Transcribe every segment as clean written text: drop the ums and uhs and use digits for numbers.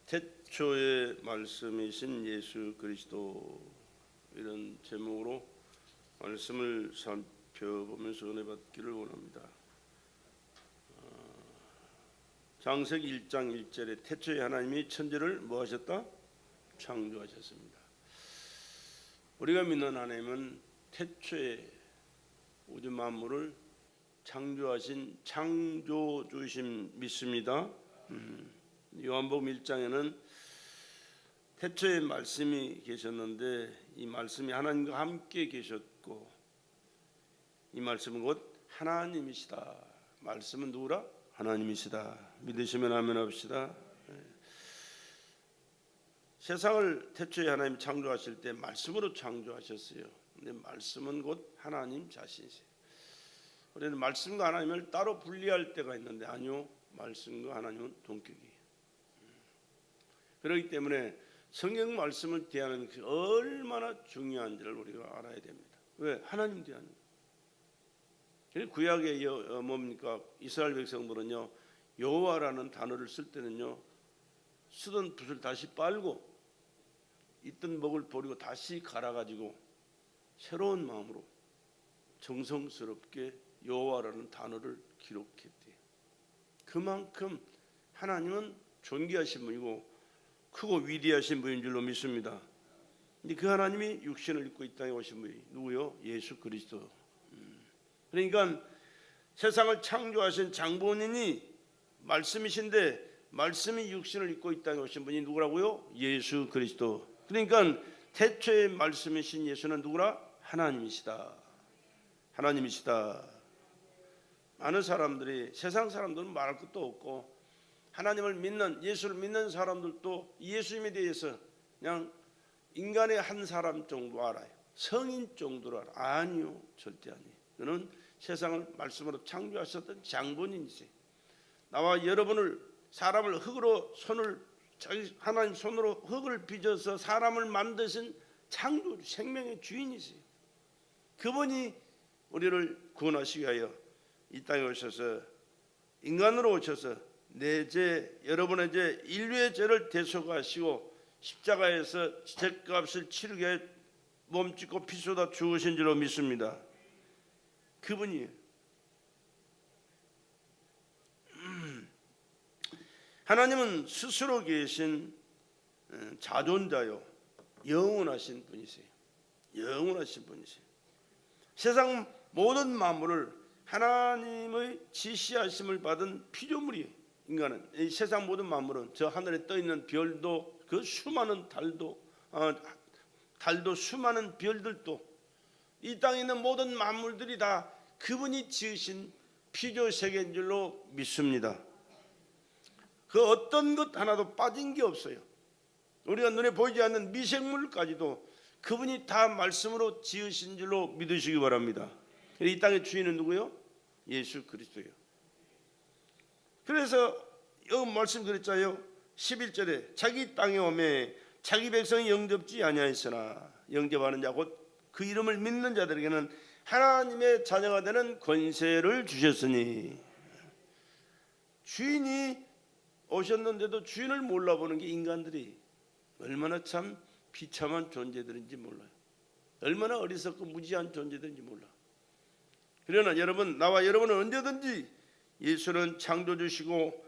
태초의 말씀이신 예수 그리스도, 이런 제목으로 말씀을 살펴보면서 은혜 받기를 원합니다. 창세기 1장 1절에 태초에 하나님이 천지를 뭐 하셨다? 창조하셨습니다. 우리가 믿는 하나님은 태초에 우주 만물을 창조하신 창조주심 믿습니다. 요한복음 1장에는 태초에 말씀이 계셨는데 이 말씀이 하나님과 함께 계셨고 이 말씀은 곧 하나님이시다. 말씀은 누구라? 하나님이시다. 믿으시면 아멘 합시다. 세상을 태초에 하나님이 창조하실 때 말씀으로 창조하셨어요. 근데 말씀은 곧 하나님 자신이세요. 우리는 말씀과 하나님을 따로 분리할 때가 있는데 아니요, 말씀과 하나님은 동격이에요. 그렇기 때문에 성경 말씀을 대하는 것이 얼마나 중요한지를 우리가 알아야 됩니다. 왜? 하나님 대하는 거예요. 구약의 뭡니까? 이스라엘 백성들은요, 여호와라는 단어를 쓸 때는요, 쓰던 붓을 다시 빨고 있던 먹을 버리고 다시 갈아가지고 새로운 마음으로 정성스럽게 여호와라는 단어를 기록했대요. 그만큼 하나님은 존귀하신 분이고 크고 위대하신 분인 줄로 믿습니다. 근데 그 하나님이 육신을 입고 이 땅에 오신 분이 누구요? 예수 그리스도. 그러니까 세상을 창조하신 장본인이 말씀이신데 말씀이 육신을 입고 이 땅에 오신 분이 누구라고요? 예수 그리스도. 그러니까 태초의 말씀이신 예수는 누구라? 하나님이시다. 하나님이시다. 많은 사람들이, 세상 사람들은 말할 것도 없고 하나님을 믿는, 예수를 믿는 사람들도 예수님에 대해서 그냥 인간의 한 사람 정도 알아요. 성인 정도로 알아요. 아니요, 절대 아니에요. 그는 세상을 말씀으로 창조하셨던 장본인이세요. 나와 여러분을, 사람을 흙으로 하나님 손으로 흙을 빚어서 사람을 만드신 창조, 생명의 주인이세요. 그분이 우리를 구원하시기 위하여 이 땅에 오셔서 인간으로 오셔서 내 죄, 여러분의 죄, 인류의 죄를 대속하시고 십자가에서 죄값을 치르게 몸짓고 피 쏟아 죽으신 줄로 믿습니다. 그분이에요. 하나님은 스스로 계신 자존자요, 영원하신 분이세요. 영원하신 분이세요. 세상 모든 만물을 하나님의 지시하심을 받은 피조물이에요. 인간은, 이 세상 모든 만물은, 저 하늘에 떠 있는 별도, 그 수많은 달도 수많은 별들도, 이 땅에 있는 모든 만물들이 다 그분이 지으신 피조 세계인 줄로 믿습니다. 그 어떤 것 하나도 빠진 게 없어요. 우리가 눈에 보이지 않는 미생물까지도 그분이 다 말씀으로 지으신 줄로 믿으시기 바랍니다. 이 땅의 주인은 누구요? 예수 그리스도예요. 그래서 여기 말씀드렸잖아요. 11절에 자기 땅에 오매 자기 백성이 영접지 아니하였으나 영접하는 자 곧 그 이름을 믿는 자들에게는 하나님의 자녀가 되는 권세를 주셨으니. 주인이 오셨는데도 주인을 몰라보는 게 인간들이 얼마나 참 비참한 존재들인지 몰라요. 얼마나 어리석고 무지한 존재들인지 몰라. 그러나 여러분, 나와 여러분은 언제든지 예수는 창조주시고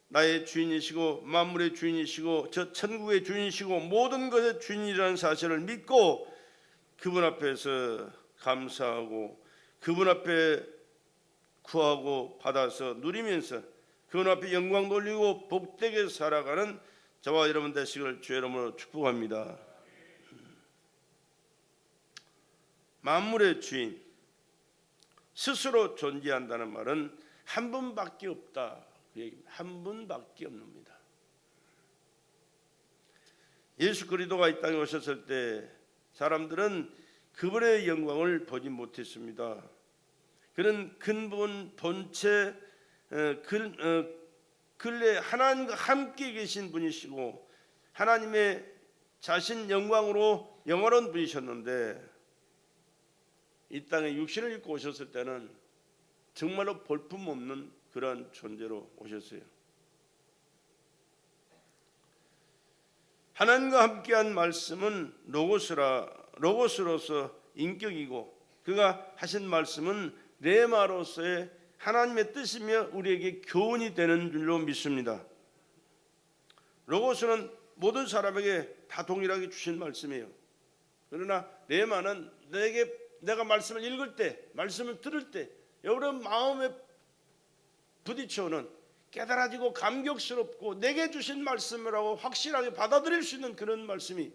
나의 주인이시고 만물의 주인이시고 저 천국의 주인이시고 모든 것의 주인이라는 사실을 믿고 그분 앞에서 감사하고 그분 앞에 구하고 받아서 누리면서 그분 앞에 영광 돌리고 복되게 살아가는 저와 여러분 되시기를 주의 이름으로 축복합니다. 만물의 주인, 스스로 존재한다는 말은 한 분밖에 없다, 그 얘기입니다. 한 분밖에 없습니다. 예수 그리스도가 이 땅에 오셨을 때 사람들은 그분의 영광을 보지 못했습니다. 그는 근본 본체 근래 하나님과 함께 계신 분이시고 하나님의 자신 영광으로 영원한 분이셨는데 이 땅에 육신을 입고 오셨을 때는 정말로 볼품없는 그러한 존재로 오셨어요. 하나님과 함께한 말씀은 로고스로서 인격이고 그가 하신 말씀은 레마로서의 하나님의 뜻이며 우리에게 교훈이 되는 줄로 믿습니다. 로고스는 모든 사람에게 다 동일하게 주신 말씀이에요. 그러나 레마는 내가 말씀을 읽을 때, 말씀을 들을 때 여러분 마음에 부딪혀오는 깨달아지고 감격스럽고 내게 주신 말씀이라고 확실하게 받아들일 수 있는 그런 말씀이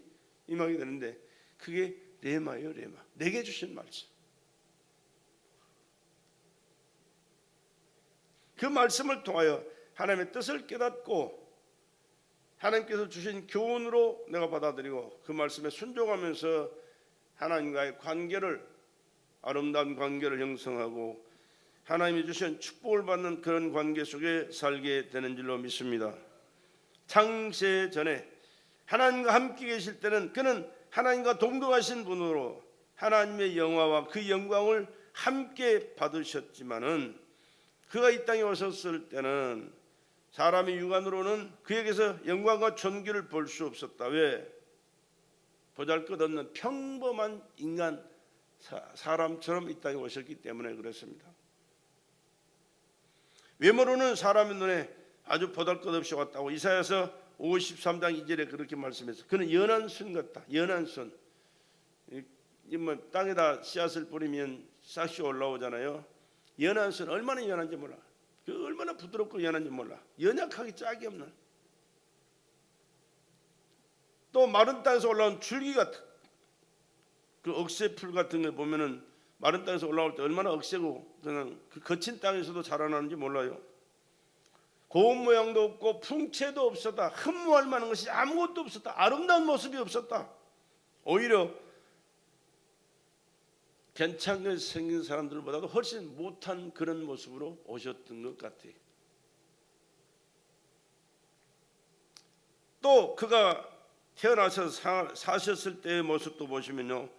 임하게 되는데 그게 레마예요. 레마, 내게 주신 말씀. 그 말씀을 통하여 하나님의 뜻을 깨닫고 하나님께서 주신 교훈으로 내가 받아들이고 그 말씀에 순종하면서 하나님과의 관계를, 아름다운 관계를 형성하고 하나님이 주신 축복을 받는 그런 관계 속에 살게 되는 줄로 믿습니다. 창세 전에 하나님과 함께 계실 때는 그는 하나님과 동등하신 분으로 하나님의 영화와 그 영광을 함께 받으셨지만은 그가 이 땅에 오셨을 때는 사람의 육안으로는 그에게서 영광과 존귀를 볼 수 없었다. 왜? 보잘것없는 평범한 인간 사람처럼 이 땅에 오셨기 때문에 그렇습니다. 외모로는 사람의 눈에 아주 보잘것없이 왔다고 이사야서 53장 2절에 그렇게 말씀했어요. 그는 연한 순 같다. 연한 순. 땅에다 씨앗을 뿌리면 싹이 올라오잖아요. 연한 순, 얼마나 연한지 몰라. 그 얼마나 부드럽고 연한지 몰라. 연약하기 짝이 없는. 또 마른 땅에서 올라온 줄기 같은 그 억새풀 같은 거 보면은 마른 땅에서 올라올 때 얼마나 억세고 그냥 그 거친 땅에서도 자라나는지 몰라요. 고운 모양도 없고 풍채도 없었다. 흠모할 만한 것이 아무것도 없었다. 아름다운 모습이 없었다. 오히려 괜찮게 생긴 사람들보다도 훨씬 못한 그런 모습으로 오셨던 것 같아요. 또 그가 태어나서 사셨을 때의 모습도 보시면요,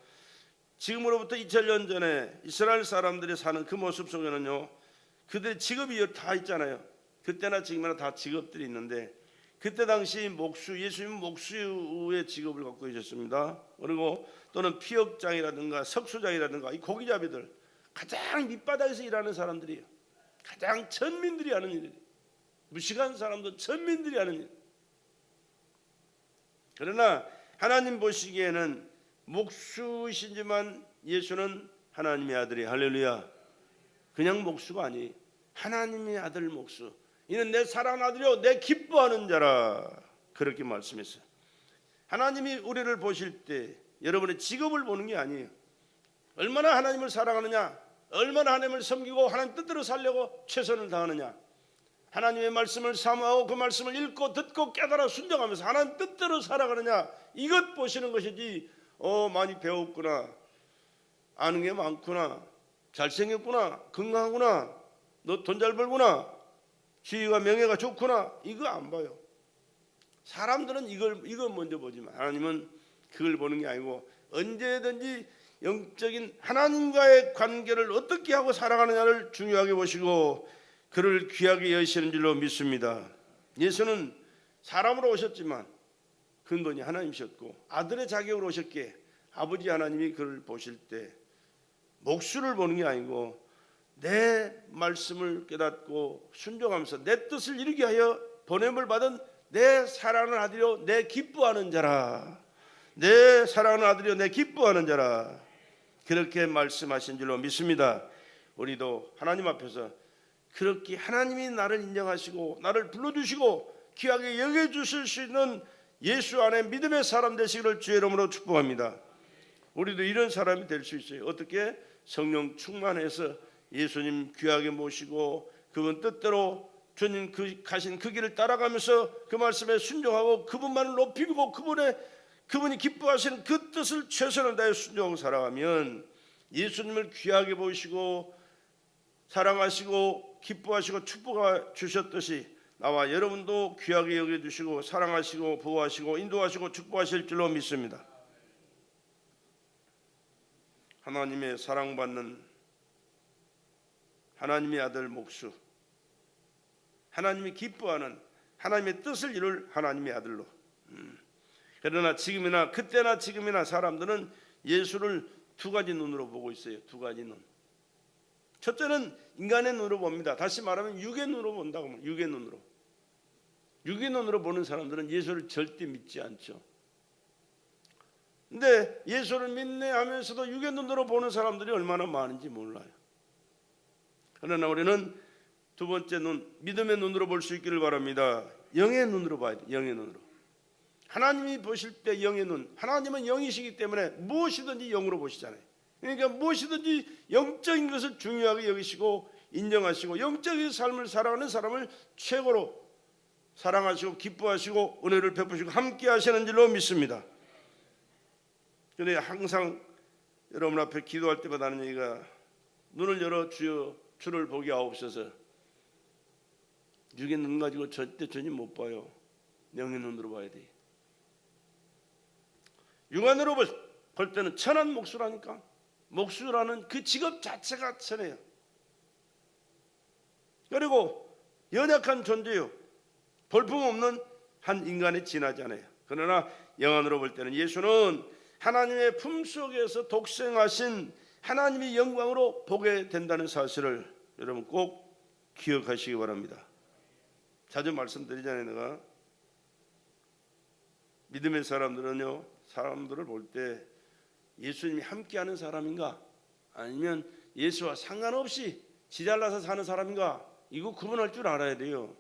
지금으로부터 2000년 전에 이스라엘 사람들이 사는 그 모습 속에는요, 그들의 직업이 다 있잖아요. 그때나 지금이나 다 직업들이 있는데 그때 당시 예수님은 목수의 직업을 갖고 계셨습니다. 그리고 또는 피역장이라든가 석수장이라든가 이 고기잡이들, 가장 밑바닥에서 일하는 사람들이에요. 가장 천민들이 하는 일이에요. 무식한 사람도 천민들이 하는 일. 그러나 하나님 보시기에는 목수이시지만 예수는 하나님의 아들이, 할렐루야. 그냥 목수가 아니, 하나님의 아들 목수. 이는 내 사랑하는 아들이요 내 기뻐하는 자라, 그렇게 말씀했어요. 하나님이 우리를 보실 때 여러분의 직업을 보는 게 아니에요. 얼마나 하나님을 사랑하느냐, 얼마나 하나님을 섬기고 하나님 뜻대로 살려고 최선을 다하느냐, 하나님의 말씀을 사모하고 그 말씀을 읽고 듣고 깨달아 순종하면서 하나님 뜻대로 살아가느냐, 이것 보시는 것이지 많이 배웠구나, 아는 게 많구나, 잘생겼구나, 건강하구나, 너 돈 잘 벌구나, 지위가 명예가 좋구나, 이거 안 봐요. 사람들은 이걸 먼저 보지만 하나님은 그걸 보는 게 아니고 언제든지 영적인 하나님과의 관계를 어떻게 하고 살아가느냐를 중요하게 보시고 그를 귀하게 여기시는 줄로 믿습니다. 예수는 사람으로 오셨지만 근본이 하나님이셨고 아들의 자격으로 오셨기에 아버지 하나님이 그를 보실 때 목수를 보는 게 아니고 내 말씀을 깨닫고 순종하면서 내 뜻을 이루게 하여 보냄을 받은 내 사랑하는 아들이요 내 기뻐하는 자라, 내 사랑하는 아들이요 내 기뻐하는 자라, 그렇게 말씀하신 줄로 믿습니다. 우리도 하나님 앞에서 그렇게 하나님이 나를 인정하시고 나를 불러주시고 귀하게 여겨주실 수 있는 예수 안에 믿음의 사람 되시기를 주의 이름으로 축복합니다. 우리도 이런 사람이 될 수 있어요. 어떻게? 성령 충만해서 예수님 귀하게 모시고 그분 뜻대로 주님 가신 그 길을 따라가면서 그 말씀에 순종하고 그분만을 높이고 그분이 기뻐하시는 그 뜻을 최선을 다해 순종하고 살아가면 예수님을 귀하게 보시고 사랑하시고 기뻐하시고 축복해 주셨듯이 나와 여러분도 귀하게 여겨주시고 사랑하시고 보호하시고 인도하시고 축복하실 줄로 믿습니다. 하나님의 사랑받는 하나님의 아들 목수, 하나님이 기뻐하는 하나님의 뜻을 이룰 하나님의 아들로. 그러나 지금이나 그때나 지금이나 사람들은 예수를 두 가지 눈으로 보고 있어요. 두 가지 눈. 첫째는 인간의 눈으로 봅니다. 다시 말하면 육의 눈으로 본다고 합니다. 육의 눈으로. 육의 눈으로 보는 사람들은 예수를 절대 믿지 않죠. 근데 예수를 믿네 하면서도 육의 눈으로 보는 사람들이 얼마나 많은지 몰라요. 그러나 우리는 두 번째 눈, 믿음의 눈으로 볼 수 있기를 바랍니다. 영의 눈으로 봐야 돼요. 영의 눈으로. 하나님이 보실 때 영의 눈, 하나님은 영이시기 때문에 무엇이든지 영으로 보시잖아요. 그러니까 무엇이든지 영적인 것을 중요하게 여기시고 인정하시고 영적인 삶을 살아가는 사람을 최고로 사랑하시고 기뻐하시고 은혜를 베푸시고 함께 하시는 줄로 믿습니다. 그런데 항상 여러분 앞에 기도할 때마다 하는 얘기가 눈을 열어 주여 주를 보게 하옵소서. 육의 눈 가지고 절대 주님 못 봐요. 영의 눈으로 봐야 돼. 육안으로 볼 때는 천한 목수라니까. 목수라는 그 직업 자체가 천해요. 그리고 연약한 존재요. 볼품없는 한 인간에 지나지 않아요. 그러나 영안으로 볼 때는 예수는 하나님의 품속에서 독생하신 하나님의 영광으로 보게 된다는 사실을 여러분 꼭 기억하시기 바랍니다. 자주 말씀드리잖아요. 내가 믿음의 사람들은요, 사람들을 볼 때 예수님이 함께하는 사람인가 아니면 예수와 상관없이 지잘나서 사는 사람인가 이거 구분할 줄 알아야 돼요.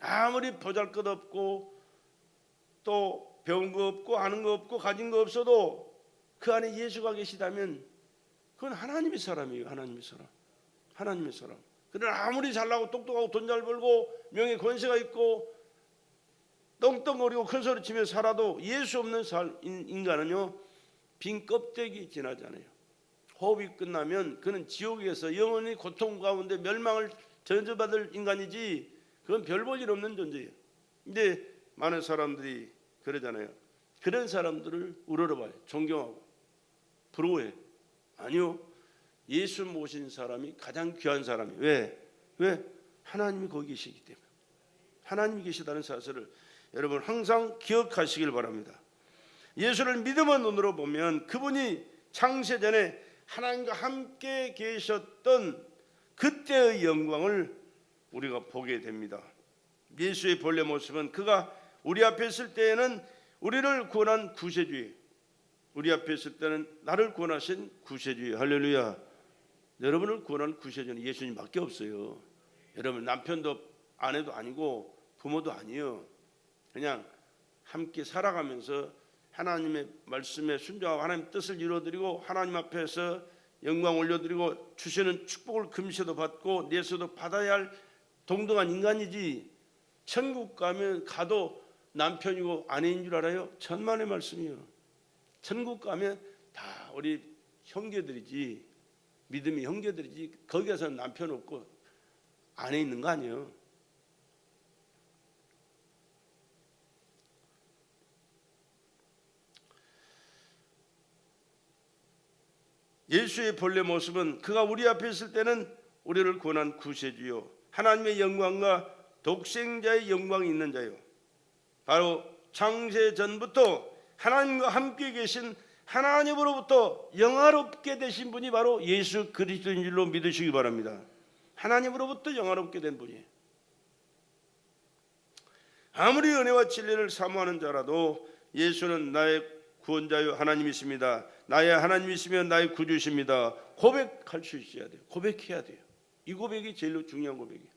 아무리 보잘것없고 또 배운 거 없고 아는 거 없고 가진 거 없어도 그 안에 예수가 계시다면 그건 하나님의 사람이에요. 하나님의 사람. 하나님의 사람. 그러나 아무리 잘나고 똑똑하고 돈 잘 벌고 명예 권세가 있고 떵떵거리고 큰소리 치며 살아도 예수 없는 인간은요 빈 껍데기 지나잖아요. 호흡이 끝나면 그는 지옥에서 영원히 고통 가운데 멸망을 저주받을 인간이지 그건 별 볼 일 없는 존재예요. 근데 많은 사람들이 그러잖아요. 그런 사람들을 우러러봐요. 존경하고 부러워해. 아니요. 예수 모신 사람이 가장 귀한 사람이에요. 왜? 하나님이 거기 계시기 때문에. 하나님이 계시다는 사실을 여러분 항상 기억하시길 바랍니다. 예수를 믿음의 눈으로 보면 그분이 창세전에 하나님과 함께 계셨던 그때의 영광을 우리가 보게 됩니다. 예수의 본래 모습은 그가 우리 앞에 있을 때에는 우리를 구원한 구세주예요. 우리 앞에 있을 때는 나를 구원하신 구세주예요. 할렐루야. 여러분을 구원한 구세주는 예수님밖에 없어요. 여러분 남편도 아내도 아니고 부모도 아니에요. 그냥 함께 살아가면서 하나님의 말씀에 순종하고 하나님 뜻을 이루어드리고 하나님 앞에서 영광 올려드리고 주시는 축복을 금세도 받고 내세도 받아야 할 동등한 인간이지 천국 가도 남편이고 아내인 줄 알아요? 천만의 말씀이에요. 천국 가면 다 우리 형제들이지 믿음이 형제들이지 거기 가서 남편 없고 아내 있는 거 아니에요. 예수의 본래 모습은 그가 우리 앞에 있을 때는 우리를 구원한 구세주요 하나님의 영광과 독생자의 영광이 있는 자요 바로 창세 전부터 하나님과 함께 계신 하나님으로부터 영화롭게 되신 분이 바로 예수 그리스도인 줄로 믿으시기 바랍니다. 하나님으로부터 영화롭게 된 분이에요. 아무리 은혜와 진리를 사모하는 자라도 예수는 나의 구원자요 하나님이십니다. 나의 하나님이시면 나의 구주십니다. 고백할 수 있어야 돼요. 고백해야 돼요. 이 고백이 제일 중요한 고백이에요.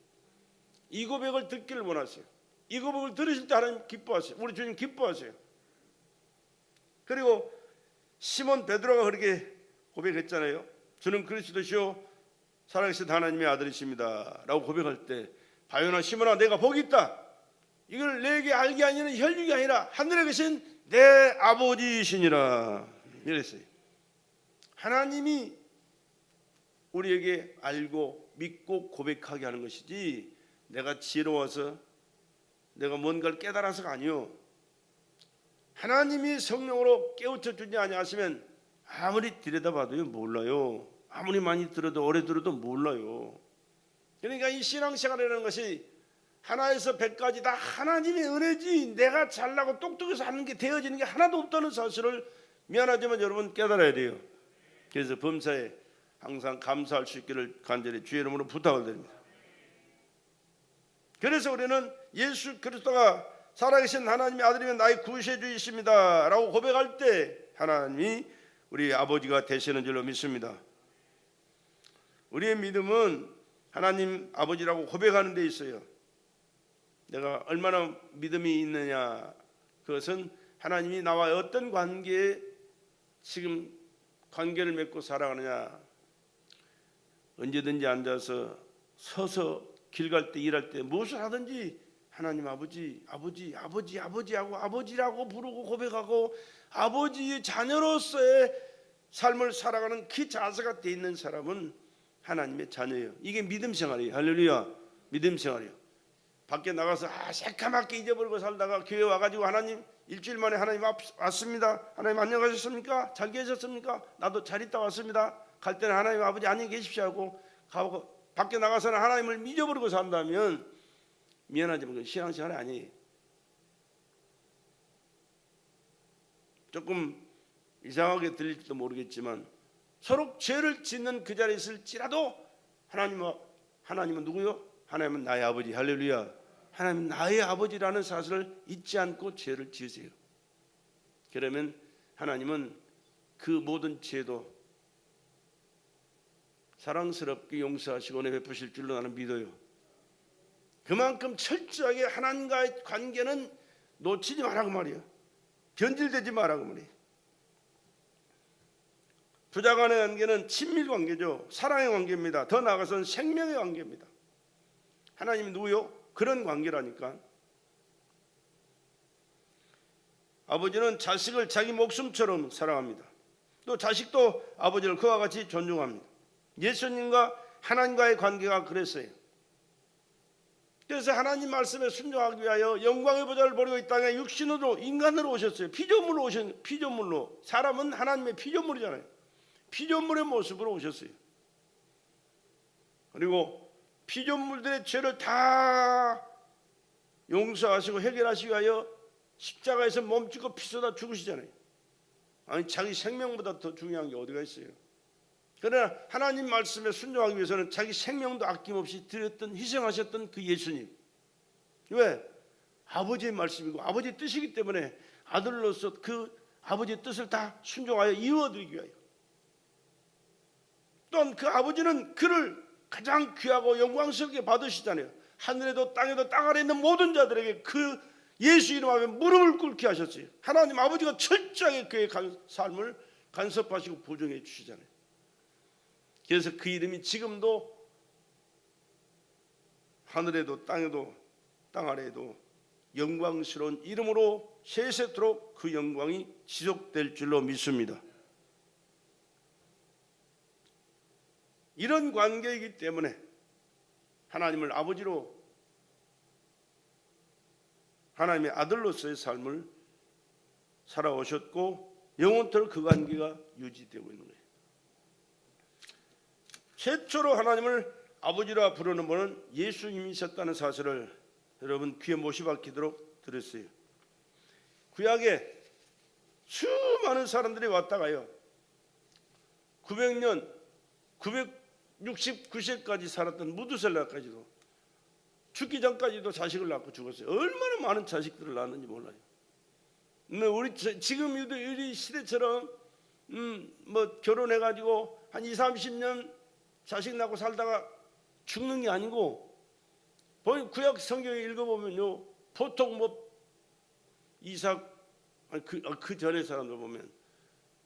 이 고백을 듣기를 원하세요. 이 고백을 들으실 때 하나님 기뻐하세요. 우리 주님 기뻐하세요. 그리고 시몬 베드로가 그렇게 고백했잖아요. 주는 그리스도시요 살아계신 하나님의 아들이십니다 라고 고백할 때 바요나 시몬아 내가 복이 있다. 이걸 내게 알게 하는 혈육이 아니라 하늘에 계신 내 아버지이시니라 이랬어요. 하나님이 우리에게 알고 믿고 고백하게 하는 것이지 내가 지혜로워서 내가 뭔가를 깨달아서가 아니요. 하나님이 성령으로 깨우쳐 주지 아니하시면 아무리 들여다봐도요 몰라요. 아무리 많이 들어도 오래 들어도 몰라요. 그러니까 이 신앙생활이라는 것이 하나에서 100까지 다 하나님의 은혜지 내가 잘나고 똑똑해서 하는 게 되어지는 게 하나도 없다는 사실을 미안하지만 여러분 깨달아야 돼요. 그래서 범사에 항상 감사할 수 있기를 간절히 주의 이름으로 부탁을 드립니다. 그래서 우리는 예수 그리스도가 살아계신 하나님의 아들이면 나의 구세주이십니다 라고 고백할 때 하나님이 우리 아버지가 되시는 줄로 믿습니다. 우리의 믿음은 하나님 아버지라고 고백하는 데 있어요. 내가 얼마나 믿음이 있느냐, 그것은 하나님이 나와 어떤 관계에 지금 관계를 맺고 살아가느냐. 언제든지 앉아서 서서 길 갈 때 일할 때 무엇을 하든지 하나님 아버지 하고 아버지라고 부르고 고백하고 아버지의 자녀로서의 삶을 살아가는 그 자세가 돼 있는 사람은 하나님의 자녀예요. 이게 믿음 생활이에요. 할렐루야. 믿음 생활이에요. 밖에 나가서 새까맣게 잊어버리고 살다가 교회 와가지고 하나님 일주일 만에 하나님 왔습니다. 하나님 안녕하셨습니까? 잘 계셨습니까? 나도 잘 있다 왔습니다. 갈 때는 하나님 아버지 안녕히 계십시오 하고 가고 밖에 나가서는 하나님을 잊어버리고 산다면 미안하지만 그건 신앙생활이 아니에요. 조금 이상하게 들릴지도 모르겠지만 서로 죄를 짓는 그 자리에 있을지라도 하나님은 누구요? 하나님은 나의 아버지. 할렐루야. 하나님은 나의 아버지라는 사실을 잊지 않고 죄를 지으세요. 그러면 하나님은 그 모든 죄도 사랑스럽게 용서하시고 은혜 베푸실 줄로 나는 믿어요. 그만큼 철저하게 하나님과의 관계는 놓치지 말라고 말이에요. 변질되지 말라고 말이에요. 부자 간의 관계는 친밀 관계죠. 사랑의 관계입니다. 더 나아가서는 생명의 관계입니다. 하나님이 누구요? 그런 관계라니까. 아버지는 자식을 자기 목숨처럼 사랑합니다. 또 자식도 아버지를 그와 같이 존중합니다. 예수님과 하나님과의 관계가 그랬어요. 그래서 하나님 말씀에 순종하기 위하여 영광의 보좌를 버리고 이 땅에 육신으로 인간으로 오셨어요. 피조물로. 사람은 하나님의 피조물이잖아요. 피조물의 모습으로 오셨어요. 그리고 피조물들의 죄를 다 용서하시고 해결하시기 위하여 십자가에서 몸짓고 피 쏟아 죽으시잖아요. 아니 자기 생명보다 더 중요한 게 어디가 있어요. 그러나 하나님 말씀에 순종하기 위해서는 자기 생명도 아낌없이 드렸던 희생하셨던 그 예수님. 왜? 아버지의 말씀이고 아버지의 뜻이기 때문에 아들로서 그 아버지의 뜻을 다 순종하여 이루어드리기 위하여. 또한 그 아버지는 그를 가장 귀하고 영광스럽게 받으시잖아요. 하늘에도 땅에도 땅 아래 있는 모든 자들에게 그 예수 이름 앞에 무릎을 꿇게 하셨어요. 하나님 아버지가 철저하게 그의 삶을 간섭하시고 보증해 주시잖아요. 그래서 그 이름이 지금도 하늘에도 땅에도 땅 아래에도 영광스러운 이름으로 세세토록 그 영광이 지속될 줄로 믿습니다. 이런 관계이기 때문에 하나님을 아버지로 하나님의 아들로서의 삶을 살아오셨고 영원토록 그 관계가 유지되고 있는 거예요. 최초로 하나님을 아버지라 부르는 분은 예수님이셨다는 사실을 여러분 귀에 못이 박히도록 들었어요. 구약에 수많은 사람들이 왔다가요 900년 969세까지 살았던 무두셀라까지도 죽기 전까지도 자식을 낳고 죽었어요. 얼마나 많은 자식들을 낳았는지 몰라요. 우리 지금 우리 시대처럼 뭐 결혼해가지고 한 20-30년 자식 낳고 살다가 죽는 게 아니고 구약 성경에 읽어보면요 보통 뭐 이삭 그 전에 사람들 보면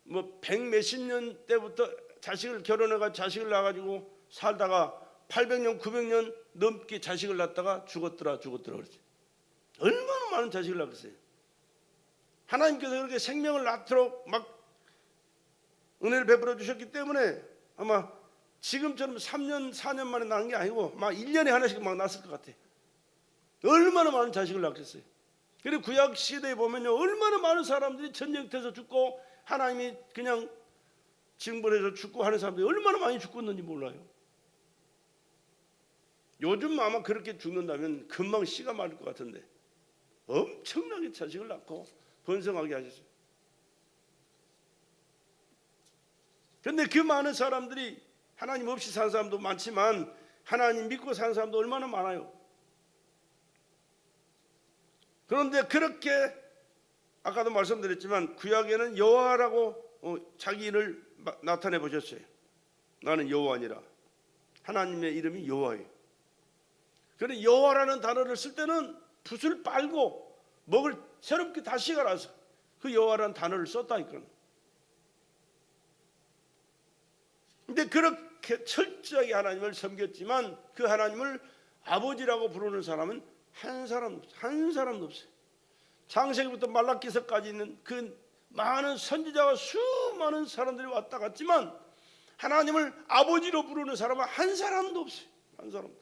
뭐 100몇십 년 때부터 자식을 결혼해가 자식을 낳아가지고 살다가 800년 900년 넘게 자식을 낳다가 죽었더라 그러지. 얼마나 많은 자식을 낳았어요. 하나님께서 그렇게 생명을 낳도록 막 은혜를 베풀어 주셨기 때문에 아마 지금처럼 3년 4년 만에 낳은 게 아니고 막 1년에 하나씩 막 낳았을 것 같아. 얼마나 많은 자식을 낳겠어요. 그리고 구약 시대에 보면요 얼마나 많은 사람들이 전쟁터에서 죽고 하나님이 그냥 징벌해서 죽고 하는 사람들이 얼마나 많이 죽었는지 몰라요. 요즘 아마 그렇게 죽는다면 금방 씨가 마를 것 같은데 엄청나게 자식을 낳고 번성하게 하셨어요. 그런데 그 많은 사람들이 하나님 없이 사는 사람도 많지만 하나님 믿고 사는 사람도 얼마나 많아요. 그런데 그렇게 아까도 말씀드렸지만 구약에는 여호와라고 자기 이름을 나타내 보셨어요. 나는 여호와니라. 하나님의 이름이 여호와예요. 그런데 여호와라는 단어를 쓸 때는 붓을 빨고 먹을 새롭게 다시 갈아서 그 여호와라는 단어를 썼다니까요. 근데 그렇게 철저하게 하나님을 섬겼지만 그 하나님을 아버지라고 부르는 사람은 한 사람도 없어요. 창세기부터 말라기서까지 있는 그 많은 선지자와 수많은 사람들이 왔다 갔지만 하나님을 아버지로 부르는 사람은 한 사람도 없어요. 한 사람도.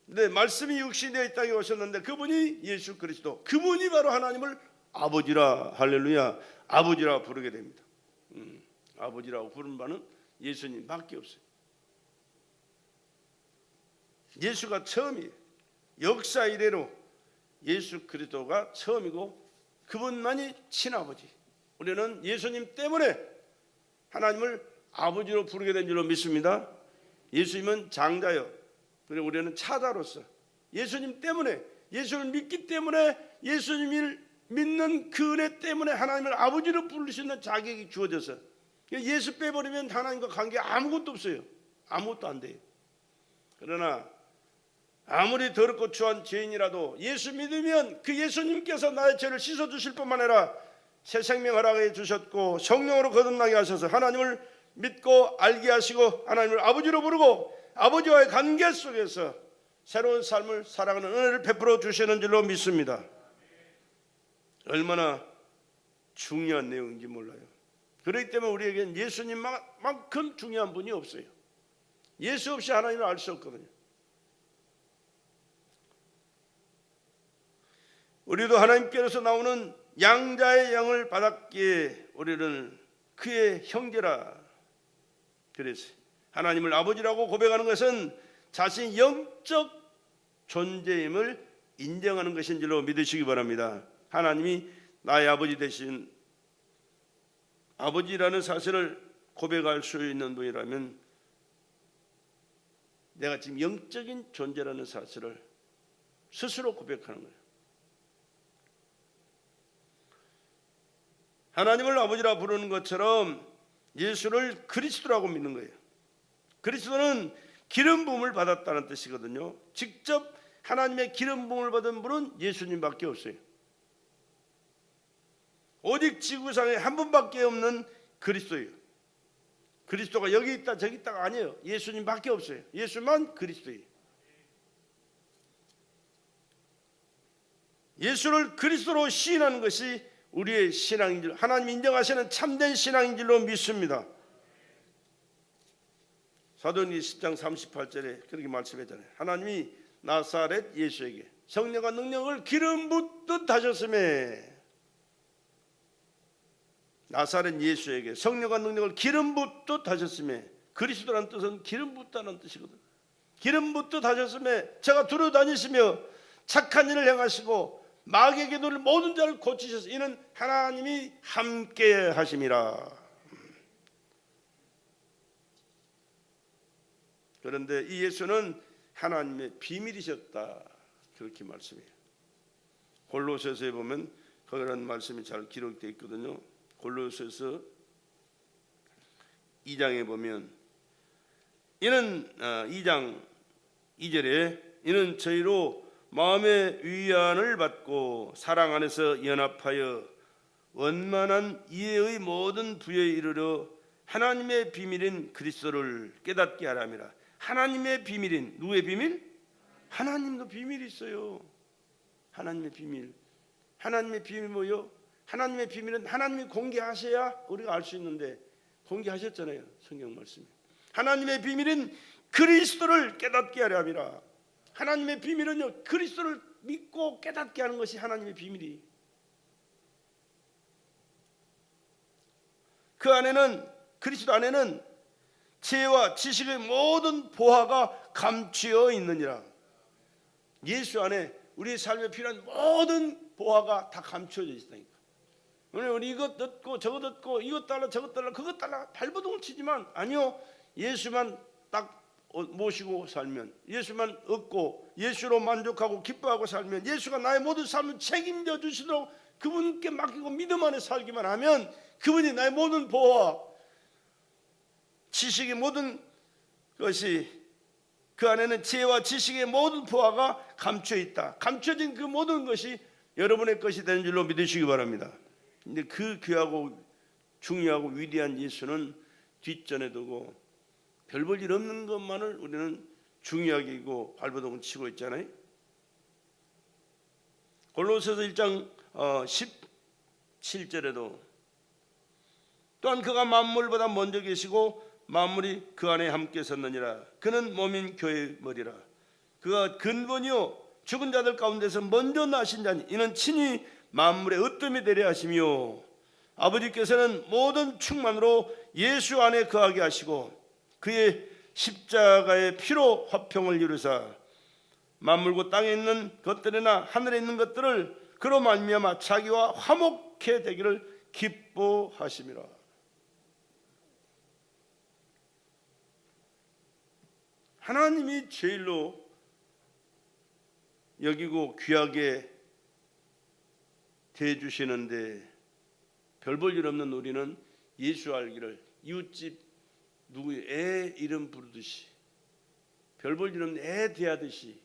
네, 말씀이 육신이 되어 이 땅에 오셨는데 그분이 예수 그리스도, 그분이 바로 하나님을 아버지라, 할렐루야, 아버지라 부르게 됩니다. 아버지라고 부르는 바는 예수님밖에 없어요. 예수가 처음이에요. 역사 이래로 예수 그리스도가 처음이고 그분만이 친아버지. 우리는 예수님 때문에 하나님을 아버지로 부르게 된 줄로 믿습니다. 예수님은 장자요, 그리고 우리는 차자로서 예수님 때문에, 예수를 믿기 때문에, 예수님을 믿는 그 은혜 때문에 하나님을 아버지로 부를 수 있는 자격이 주어져서 예수 빼버리면 하나님과 관계 아무것도 없어요. 아무것도 안 돼요. 그러나 아무리 더럽고 추한 죄인이라도 예수 믿으면 그 예수님께서 나의 죄를 씻어주실 뿐만 아니라 새 생명 허락해 주셨고 성령으로 거듭나게 하셔서 하나님을 믿고 알게 하시고 하나님을 아버지로 부르고 아버지와의 관계 속에서 새로운 삶을 살아가는 은혜를 베풀어 주시는 줄로 믿습니다. 얼마나 중요한 내용인지 몰라요. 그렇기 때문에 우리에겐 예수님만큼 중요한 분이 없어요. 예수 없이 하나님을 알 수 없거든요. 우리도 하나님께로서 나오는 양자의 영을 받았기에 우리는 그의 형제라 그랬어요. 하나님을 아버지라고 고백하는 것은 자신의 영적 존재임을 인정하는 것인 줄로 믿으시기 바랍니다. 하나님이 나의 아버지 대신 아버지라는 사실을 고백할 수 있는 분이라면 내가 지금 영적인 존재라는 사실을 스스로 고백하는 거예요. 하나님을 아버지라 부르는 것처럼 예수를 그리스도라고 믿는 거예요. 그리스도는 기름 부음을 받았다는 뜻이거든요. 직접 하나님의 기름 부음을 받은 분은 예수님밖에 없어요. 오직 지구상에 한 분밖에 없는 그리스도예요. 그리스도가 여기 있다 저기 있다가 아니에요. 예수님밖에 없어요. 예수만 그리스도예요. 예수를 그리스도로 시인하는 것이 우리의 신앙인 줄, 하나님 인정하시는 참된 신앙인 줄로 믿습니다. 사도행전 10장 38절에 그렇게 말씀했잖아요. 하나님이 나사렛 예수에게 성령과 능력을 기름 붓듯 하셨음에, 나사렛 예수에게 성령과 능력을 기름 붓듯 하셨음에, 그리스도라는 뜻은 기름 붓다는 뜻이거든요. 기름 붓듯 하셨음에 제가 두루 다니시며 착한 일을 행하시고 마귀에게 누를 모든 자를 고치셔서 이는 하나님이 함께 하심이라. 그런데 이 예수는 하나님의 비밀이셨다, 그렇게 말씀해요. 골로새서에 보면 그런 말씀이 잘 기록되어 있거든요. 골로새서 2장에 보면 이는 2장 2절에 이는 저희로 마음의 위안을 받고 사랑 안에서 연합하여 원만한 이해의 모든 부여에 이르러 하나님의 비밀인 그리스도를 깨닫게 하람이라. 하나님의 비밀인, 누구의 비밀? 하나님도 비밀이 있어요. 하나님의 비밀. 하나님의 비밀 뭐요? 하나님의 비밀은 하나님이 공개하셔야 우리가 알 수 있는데 공개하셨잖아요, 성경 말씀에. 하나님의 비밀인 그리스도를 깨닫게 하려 함이라. 하나님의 비밀은요, 그리스도를 믿고 깨닫게 하는 것이 하나님의 비밀이. 그 안에는, 그리스도 안에는 지혜와 지식의 모든 보화가 감추어 있느니라. 예수 안에 우리 삶에 필요한 모든 보화가 다 감춰져 있다니까. 오늘 우리 이것 듣고 저것 듣고 이것 달라 저것 달라 그것 달라 발버둥을 치지만 아니요, 예수만 딱 모시고 살면, 예수만 얻고 예수로 만족하고 기뻐하고 살면, 예수가 나의 모든 삶을 책임져 주시도록 그분께 맡기고 믿음 안에 살기만 하면 그분이 나의 모든 보화, 지식의 모든 것이, 그 안에는 지혜와 지식의 모든 보화가 감춰 있다. 감춰진 그 모든 것이 여러분의 것이 되는 줄로 믿으시기 바랍니다. 근데 그 귀하고 중요하고 위대한 예수는 뒷전에 두고 별 볼 일 없는 것만을 우리는 중요하게 여기고 발버둥을 치고 있잖아요. 골로새서 1장 17절에도 또한 그가 만물보다 먼저 계시고 만물이 그 안에 함께 섰느니라. 그는 몸인 교회의 머리라. 그가 근본이요 죽은 자들 가운데서 먼저 나신 자니 이는 친히 만물의 으뜸이 되려 하시며 아버지께서는 모든 충만으로 예수 안에 거하게 하시고 그의 십자가의 피로 화평을 이루사 만물과 땅에 있는 것들이나 하늘에 있는 것들을 그로 말미암아 자기와 화목해 되기를 기뻐하심이라. 하나님이 제일로 여기고 귀하게 대해주시는데 별 볼 일 없는 우리는 예수 알기를 이웃집 누구의 애 이름 부르듯이 별 볼 일 없는 애 대하듯이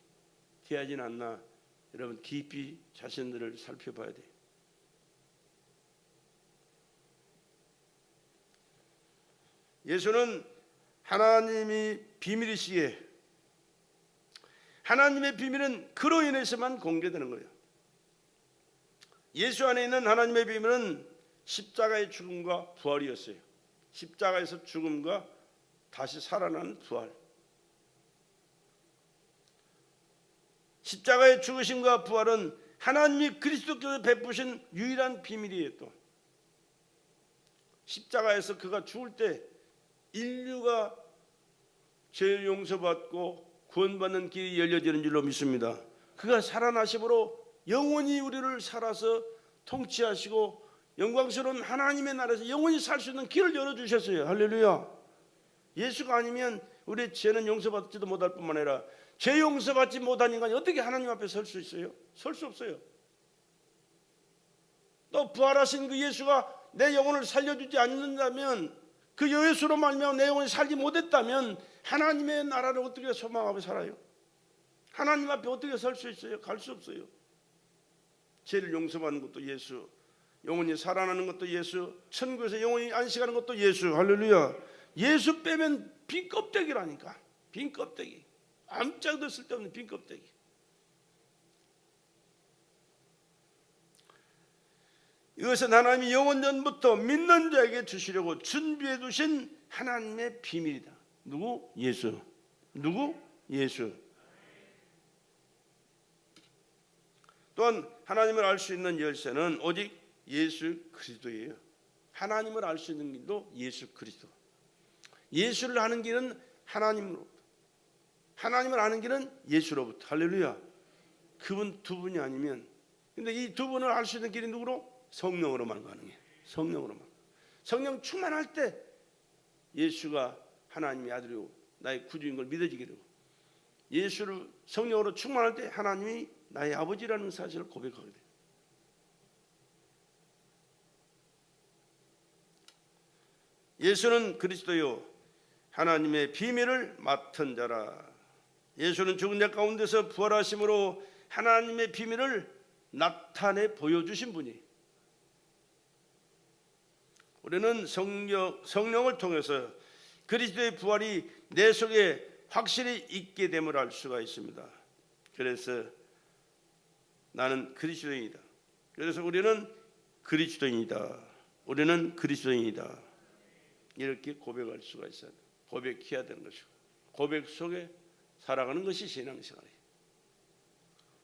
대하진 않나. 여러분 깊이 자신들을 살펴봐야 돼요. 예수는 하나님이 비밀이시기에 하나님의 비밀은 그로 인해서만 공개되는 거예요. 예수 안에 있는 하나님의 비밀은 십자가의 죽음과 부활이었어요. 십자가에서 죽음과 다시 살아나는 부활. 십자가의 죽으심과 부활은 하나님이 그리스도께서 베푸신 유일한 비밀이에요. 또 십자가에서 그가 죽을 때 인류가 죄 용서받고 구원받는 길이 열려지는 줄로 믿습니다. 그가 살아나심으로 영원히 우리를 살아서 통치하시고 영광스러운 하나님의 나라에서 영원히 살 수 있는 길을 열어주셨어요. 할렐루야. 예수가 아니면 우리의 죄는 용서받지도 못할 뿐만 아니라 죄 용서받지 못한 인간이 어떻게 하나님 앞에 설 수 있어요? 설 수 없어요. 또 부활하신 그 예수가 내 영혼을 살려주지 않는다면, 그 예수로 말미암아 내 영혼이 살지 못했다면 하나님의 나라를 어떻게 소망하며 살아요? 하나님 앞에 어떻게 설 수 있어요? 갈 수 없어요. 죄를 용서받는 것도 예수, 영원히 살아나는 것도 예수, 천국에서 영원히 안식하는 것도 예수. 할렐루야. 예수 빼면 빈 껍데기라니까. 빈 껍데기. 아무짝도 쓸데없는 빈 껍데기. 이것은 하나님이 영원 전부터 믿는 자에게 주시려고 준비해 두신 하나님의 비밀이다. 누구? 예수. 누구? 예수. 또한 하나님을 알 수 있는 열쇠는 오직 예수 그리스도예요. 하나님을 알 수 있는 길도 예수 그리스도. 예수를 아는 길은 하나님으로부터, 하나님을 아는 길은 예수로부터. 할렐루야. 그분 두 분이 아니면, 근데 이 두 분을 알 수 있는 길이 누구로? 성령으로만 가능해요. 성령으로만. 성령 충만할 때 예수가 하나님의 아들이고 나의 구주인 걸 믿어지게 되고, 예수를 성령으로 충만할 때 하나님이 나의 아버지라는 사실을 고백하게 돼요. 예수는 그리스도요 하나님의 비밀을 맡은 자라. 예수는 죽은 자 가운데서 부활하심으로 하나님의 비밀을 나타내 보여주신 분이. 우리는 성령을 통해서 그리스도의 부활이 내 속에 확실히 있게 됨을 알 수가 있습니다. 그래서 나는 그리스도인이다. 그래서 우리는 그리스도인이다. 우리는 그리스도인이다. 이렇게 고백할 수가 있어요. 고백해야 되는 것이고, 고백 속에 살아가는 것이 신앙생활이에요.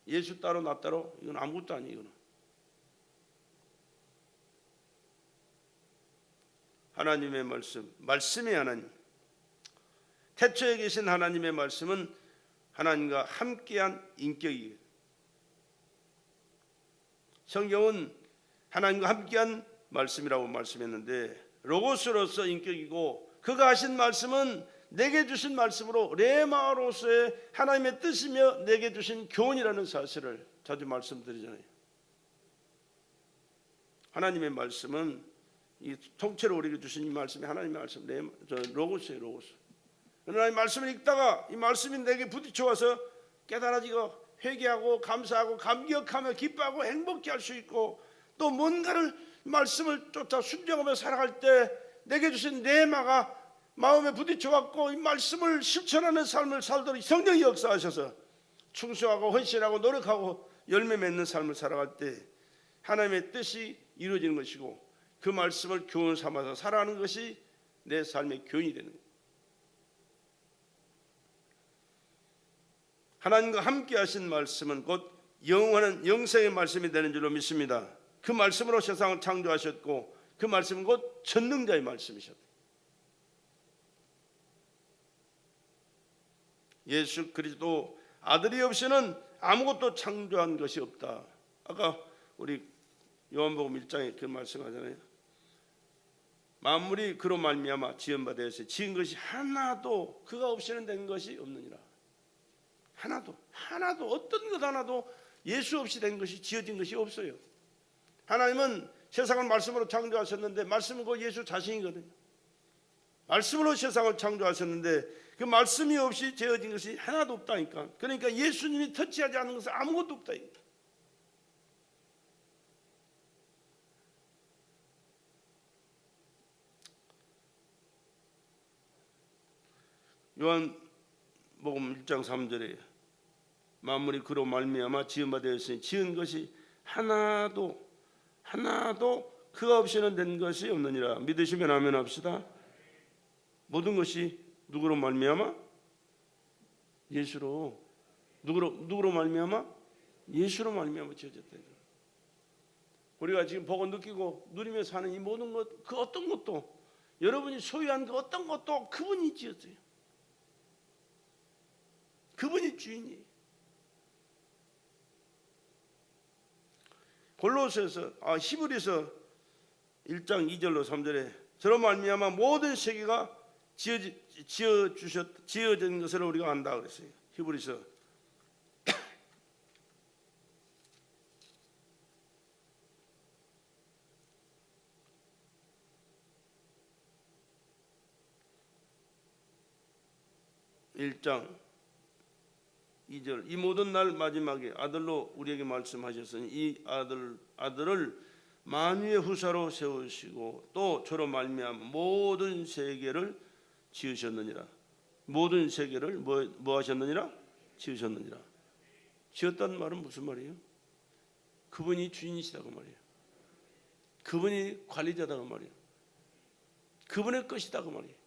예수 따로 나 따로 이건 아무것도 아니에요. 이거는 하나님의 말씀, 말씀의 하나님, 태초에 계신 하나님의 말씀은 하나님과 함께한 인격이에요. 성경은 하나님과 함께한 말씀이라고 말씀했는데 로고스로서 인격이고 그가 하신 말씀은 내게 주신 말씀으로 레마로서의 하나님의 뜻이며 내게 주신 교훈이라는 사실을 자주 말씀드리잖아요. 하나님의 말씀은 이 통째로 우리에게 주신 이 말씀이 하나님의 말씀, 로고스예요. 로고스. 하나님의 말씀을 읽다가 이 말씀이 내게 부딪혀와서 깨달아지고 회개하고 감사하고 감격하며 기뻐하고 행복해 할 수 있고 또 뭔가를 말씀을 쫓아 순종하며 살아갈 때 내게 주신 레마가 마음에 부딪혀갖고 이 말씀을 실천하는 삶을 살도록 성령이 역사하셔서 충성하고 헌신하고 노력하고 열매 맺는 삶을 살아갈 때 하나님의 뜻이 이루어지는 것이고 그 말씀을 교훈 삼아서 살아가는 것이 내 삶의 교훈이 되는 거예요. 하나님과 함께 하신 말씀은 곧 영원한 영생의 말씀이 되는 줄로 믿습니다. 그 말씀으로 세상을 창조하셨고 그 말씀은 곧 전능자의 말씀이셨다. 예수 그리스도 아들이 없이는 아무것도 창조한 것이 없다. 아까 우리 요한복음 1장에 그 말씀하잖아요. 만물이 그로 말미암아 지은 바 되었으니 지은 것이 하나도 그가 없이는 된 것이 없느니라. 하나도 어떤 것 하나도 예수 없이 된 것이 지어진 것이 없어요. 하나님은 세상을 말씀으로 창조하셨는데 말씀은 곧 예수 자신이거든요. 말씀으로 세상을 창조하셨는데 그 말씀이 없이 지어진 것이 하나도 없다니까. 그러니까 예수님이 터치하지 않은 것은 아무것도 없다. 요한복음 1장 3절에 만물이 그로 말미암아 지은 바 되었으니 지은 것이 하나도 그가 없이는 된 것이 없느니라. 믿으시면 아멘 합시다. 모든 것이 누구로 말미암아? 예수로. 누구로 말미암아? 예수로 말미암아 지어졌다. 우리가 지금 보고 느끼고 누리며 사는 이 모든 것, 그 어떤 것도 여러분이 소유한 그 어떤 것도 그분이 지었어요. 그분이 주인이에요. 히브리서 1장 2절로 3절에 저로 말미암아 모든 세계가 지어진 것을 우리가 안다 그랬어요. 히브리서 1장 2절 이 모든 날 마지막에 아들로 우리에게 말씀하셨으니 이 아들을 만유의 후사로 세우시고 또 저로 말미암아 모든 세계를 지으셨느니라. 모든 세계를 뭐 하셨느니라? 지으셨느니라. 지었다는 말은 무슨 말이에요? 그분이 주인이시다고 말이에요. 그분이 관리자다고 말이에요. 그분의 것이다고 말이에요.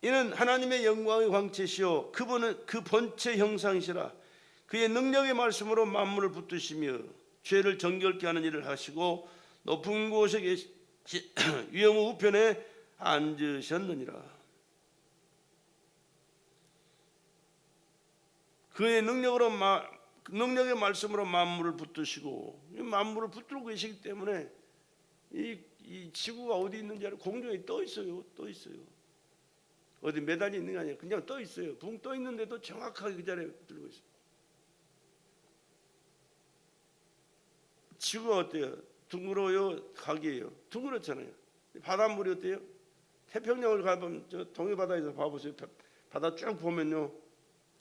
이는 하나님의 영광의 광채시요 그분은 그 본체 형상이시라. 그의 능력의 말씀으로 만물을 붙드시며 죄를 정결케 하는 일을 하시고 높은 곳에 위엄의 우편에 앉으셨느니라. 그의 능력의 말씀으로 만물을 붙드시고 만물을 붙들고 계시기 때문에 이 지구가 어디 있는지 알고 공중에 떠 있어요. 어디 매달려 있는 게 아니에요. 그냥 떠 있어요. 붕 떠 있는데도 정확하게 그 자리에 들고 있어요. 지구가 어때요? 둥그러요? 각이에요? 둥그렇잖아요. 바닷물이 어때요? 태평양을 가보면 저 동해바다에서 봐보세요. 바다 쭉 보면요,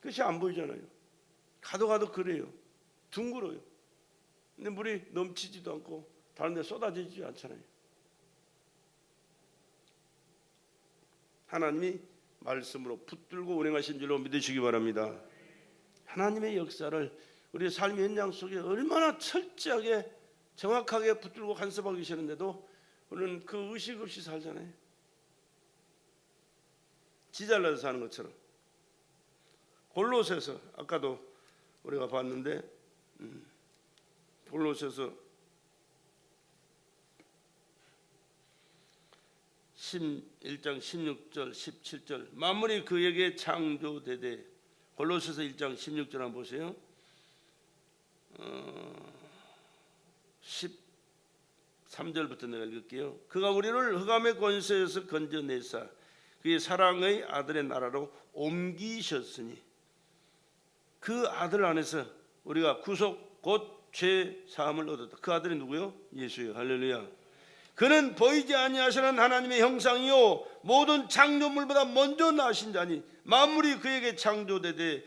끝이 안 보이잖아요. 가도 그래요. 둥그러요. 근데 물이 넘치지도 않고 다른 데 쏟아지지 않잖아요. 하나님이 말씀으로 붙들고 운행하신 줄로 믿으시기 바랍니다. 하나님의 역사를 우리의 삶의 현장 속에 얼마나 철저하게 정확하게 붙들고 간섭하고 계시는데도 우리는 그 의식 없이 살잖아요. 지잘나서 사는 것처럼. 골로새서 아까도 우리가 봤는데 골로새서 1장 16절 17절 만물이 그에게 창조되되 골로새서 1장 16절 한번 보세요. 13절부터 내가 읽을게요. 그가 우리를 흑암의 권세에서 건져내사 그의 사랑의 아들의 나라로 옮기셨으니 그 아들 안에서 우리가 구속 곧 죄 사함을 얻었다. 그 아들이 누구요? 예수요. 할렐루야. 그는 보이지 아니하시는 하나님의 형상이요 모든 창조물보다 먼저 나신 자니 만물이 그에게 창조되되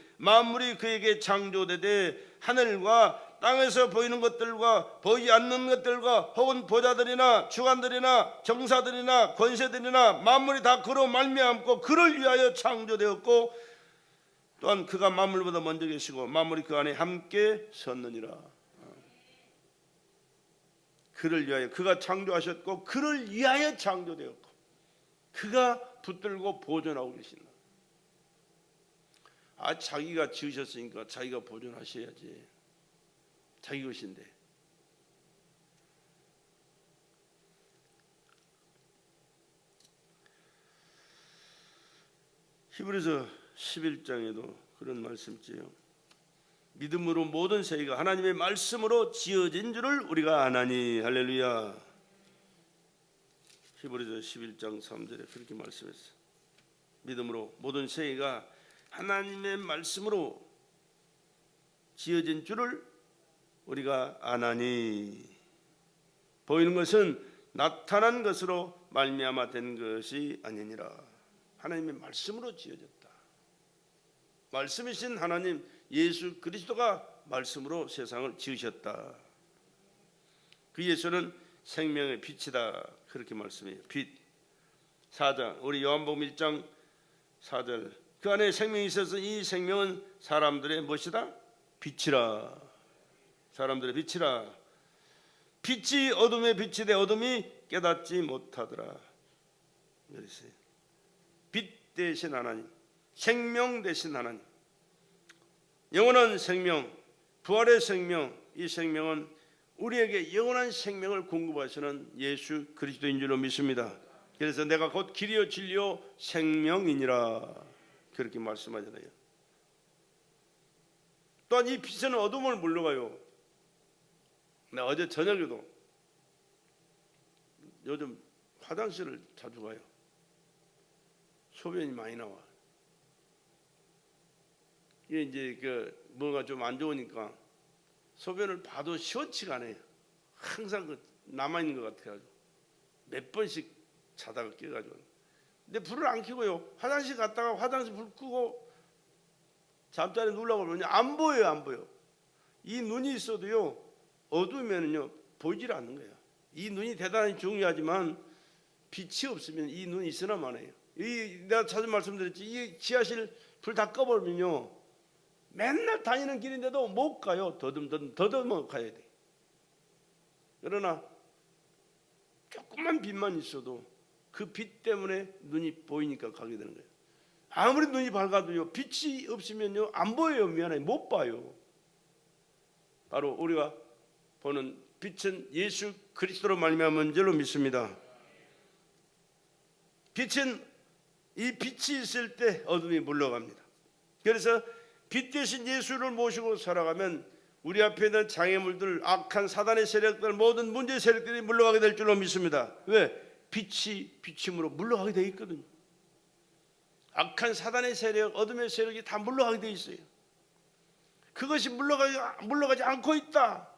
하늘과 땅에서 보이는 것들과 보이지 않는 것들과 혹은 보좌들이나 주관들이나 정사들이나 권세들이나 만물이 다 그로 말미암고 그를 위하여 창조되었고 또한 그가 만물보다 먼저 계시고 만물이 그 안에 함께 섰느니라. 그를 위하여 그가 창조하셨고 그를 위하여 창조되었고 그가 붙들고 보존하고 계신다. 자기가 지으셨으니까 자기가 보존하셔야지. 자기 것인데. 히브리서 11장에도 그런 말씀 있지요. 믿음으로 모든 세계가 하나님의 말씀으로 지어진 줄을 우리가 아나니. 할렐루야. 히브리서 11장 3절에 그렇게 말씀했어요. 믿음으로 모든 세계가 하나님의 말씀으로 지어진 줄을 우리가 아나니. 보이는 것은 나타난 것으로 말미암아 된 것이 아니니라. 하나님의 말씀으로 지어졌다. 말씀이신 하나님 예수 그리스도가 말씀으로 세상을 지으셨다. 그 예수는 생명의 빛이다. 그렇게 말씀해요. 빛. 4장 우리 요한복음 1장 4절 그 안에 생명이 있어서 이 생명은 사람들의 무엇이다? 빛이라. 사람들의 빛이라. 빛이 어둠의 빛이 되 어둠이 깨닫지 못하더라. 빛 되신 하나님, 생명 되신 하나님, 영원한 생명, 부활의 생명, 이 생명은 우리에게 영원한 생명을 공급하시는 예수 그리스도인 줄로 믿습니다. 그래서 내가 곧 길이요 진리요 생명이니라 그렇게 말씀하잖아요. 또한 이 빛은 어둠을 물러가요. 나 어제 저녁에도 요즘 화장실을 자주 가요. 소변이 많이 나와. 이게 이제 뭐가 좀 안 좋으니까 소변을 봐도 시원치가 않아요. 항상 남아 있는 것 같아가지고 몇 번씩 자다가 깨가지고. 근데 불을 안 켜고요. 화장실 갔다가 화장실 불 끄고 잠자리에 누우려고 그러면 안 보여요, 안 보여. 이 눈이 있어도요 어두우면은요 보이질 않는 거예요. 이 눈이 대단히 중요하지만 빛이 없으면 이 눈이 있으나 마나요. 내가 자주 말씀드렸지. 이 지하실 불 다 꺼버리면요 맨날 다니는 길인데도 못 가요. 더듬어 가야 돼. 그러나 조금만 빛만 있어도 그 빛 때문에 눈이 보이니까 가게 되는 거예요. 아무리 눈이 밝아도요 빛이 없으면요 안 보여요. 미안해, 못 봐요. 바로 우리가 보는 빛은 예수 그리스도로 말미암은 줄로 믿습니다. 빛은 이 빛이 있을 때 어둠이 물러갑니다. 그래서 빛 대신 예수를 모시고 살아가면 우리 앞에 있는 장애물들, 악한 사단의 세력들, 모든 문제 세력들이 물러가게 될 줄로 믿습니다. 왜? 빛이 비침으로 물러가게 돼 있거든요. 악한 사단의 세력, 어둠의 세력이 다 물러가게 돼 있어요. 그것이 물러가지 않고 있다.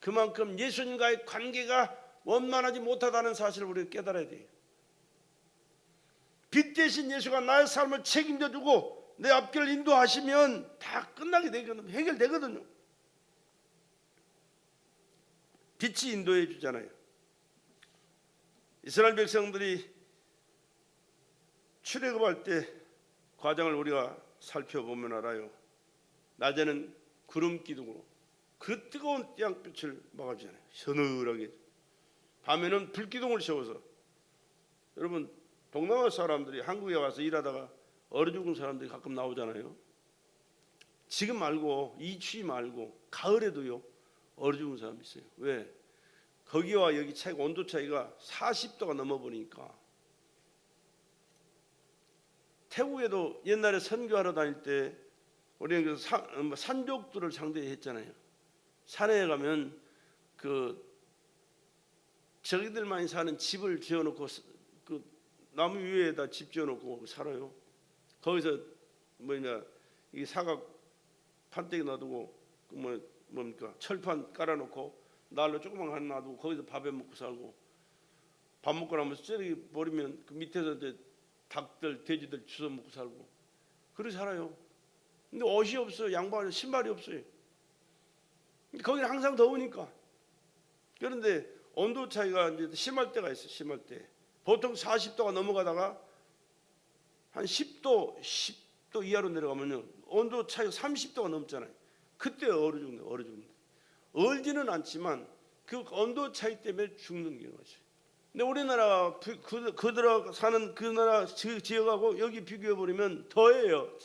그만큼 예수님과의 관계가 원만하지 못하다는 사실을 우리가 깨달아야 돼요. 빛 대신 예수가 나의 삶을 책임져주고 내 앞길을 인도하시면 다 끝나게 되거든요. 해결되거든요. 빛이 인도해 주잖아요. 이스라엘 백성들이 출애굽할 때 과정을 우리가 살펴보면 알아요. 낮에는 구름 기둥으로 그 뜨거운 태양빛을 막아주잖아요. 서늘하게. 밤에는 불기둥을 세워서. 여러분 동남아 사람들이 한국에 와서 일하다가 얼어 죽은 사람들이 가끔 나오잖아요. 지금 말고 이 추위 말고 가을에도요 얼어 죽은 사람 있어요. 왜? 거기와 여기 차이가 온도 차이가 40도가 넘어버리니까 태국에도 옛날에 선교하러 다닐 때 우리는 산족들을 상대했잖아요. 산에 가면 그 저기들만이 사는 집을 지어놓고 그 나무 위에다 집 지어놓고 살아요. 거기서 이 사각 판때기 놔두고 뭡니까 철판 깔아놓고 난로 조그만 거 하나 놔두고 거기서 밥에 먹고 살고, 밥 먹고 나면 쓰레기 버리면 그 밑에서 이제 닭들 돼지들 주워 먹고 살고 그렇게 살아요. 근데 옷이 없어요. 양말 신발이 없어요. 거기는 항상 더우니까. 그런데 온도 차이가 이제 심할 때가 있어요. 심할 때 보통 40도가 넘어가다가 한 10도 이하로 내려가면요 온도 차이가 30도가 넘잖아요. 그때 얼어 죽는다. 얼지는 않지만 그 온도 차이 때문에 죽는 경우가 있어요. 근데 우리나라 그들 사는 그 나라 지역하고 여기 비교해 버리면 더해요.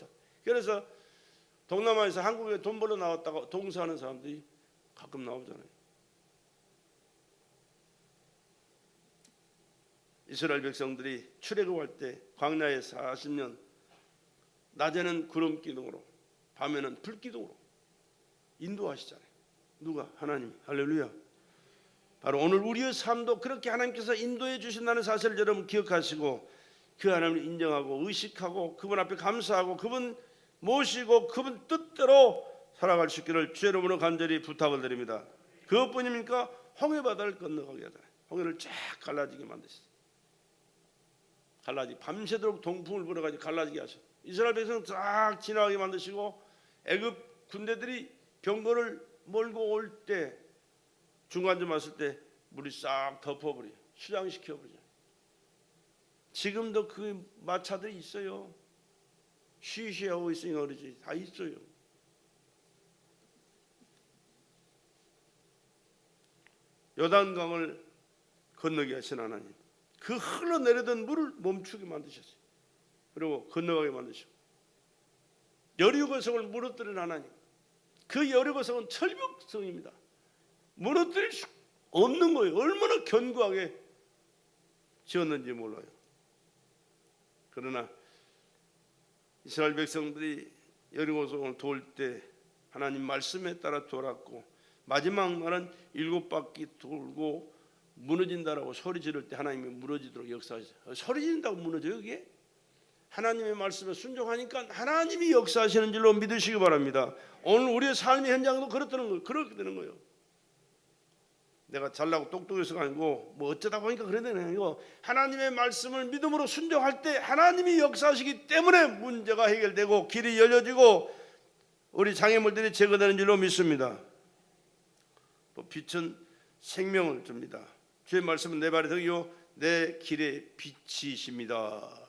그래서 동남아에서 한국에 돈 벌러 나왔다가 동사하는 사람들이 가끔 나오잖아요. 이스라엘 백성들이 출애굽할 때 광야에 40년 낮에는 구름 기둥으로 밤에는 불 기둥으로 인도하시잖아요. 누가? 하나님. 할렐루야. 바로 오늘 우리의 삶도 그렇게 하나님께서 인도해 주신다는 사실을 여러분 기억하시고 그 하나님을 인정하고 의식하고 그분 앞에 감사하고 그분 모시고 그분 뜻대로 살아갈 수 있기를 주의 이름으로 간절히 부탁을 드립니다. 그것뿐입니까? 홍해바다를 건너가게 하잖아요. 홍해를 쫙 갈라지게 만드셨어요. 밤새도록 동풍을 불어가지고 갈라지게 하셨어요. 이스라엘 백성 쫙 지나가게 만드시고 애굽 군대들이 병거를 몰고 올 때 중간쯤 왔을 때 물이 싹 덮어버려요. 수장시켜버려요. 지금도 그 마차들이 있어요. 쉬쉬하고 있으니까 그러지 다 있어요. 요단강을 건너게 하신 하나님, 그 흘러내리던 물을 멈추게 만드셨어요. 그리고 건너가게 만드시고 여리고성을 무너뜨린 하나님, 그 여리고성은 철벽성입니다. 무너뜨릴 수 없는 거예요. 얼마나 견고하게 지었는지 몰라요. 그러나 이스라엘 백성들이 여리고성을 돌 때 하나님 말씀에 따라 돌았고 마지막 날은 7바퀴 돌고 무너진다라고 소리 지를 때 하나님이 무너지도록 역사하셨어요. 소리 지른다고 무너져요 이게? 하나님의 말씀에 순종하니까 하나님이 역사하시는 줄로 믿으시기 바랍니다. 오늘 우리의 삶의 현장도 그렇게 되는 거예요. 내가 잘나고 똑똑해서가 아니고 뭐 어쩌다 보니까 그래 되는 거예요. 하나님의 말씀을 믿음으로 순종할 때 하나님이 역사하시기 때문에 문제가 해결되고 길이 열려지고 우리 장애물들이 제거되는 줄로 믿습니다. 또 빛은 생명을 줍니다. 주의 말씀은 내 발의 등이요 내 길의 빛이십니다.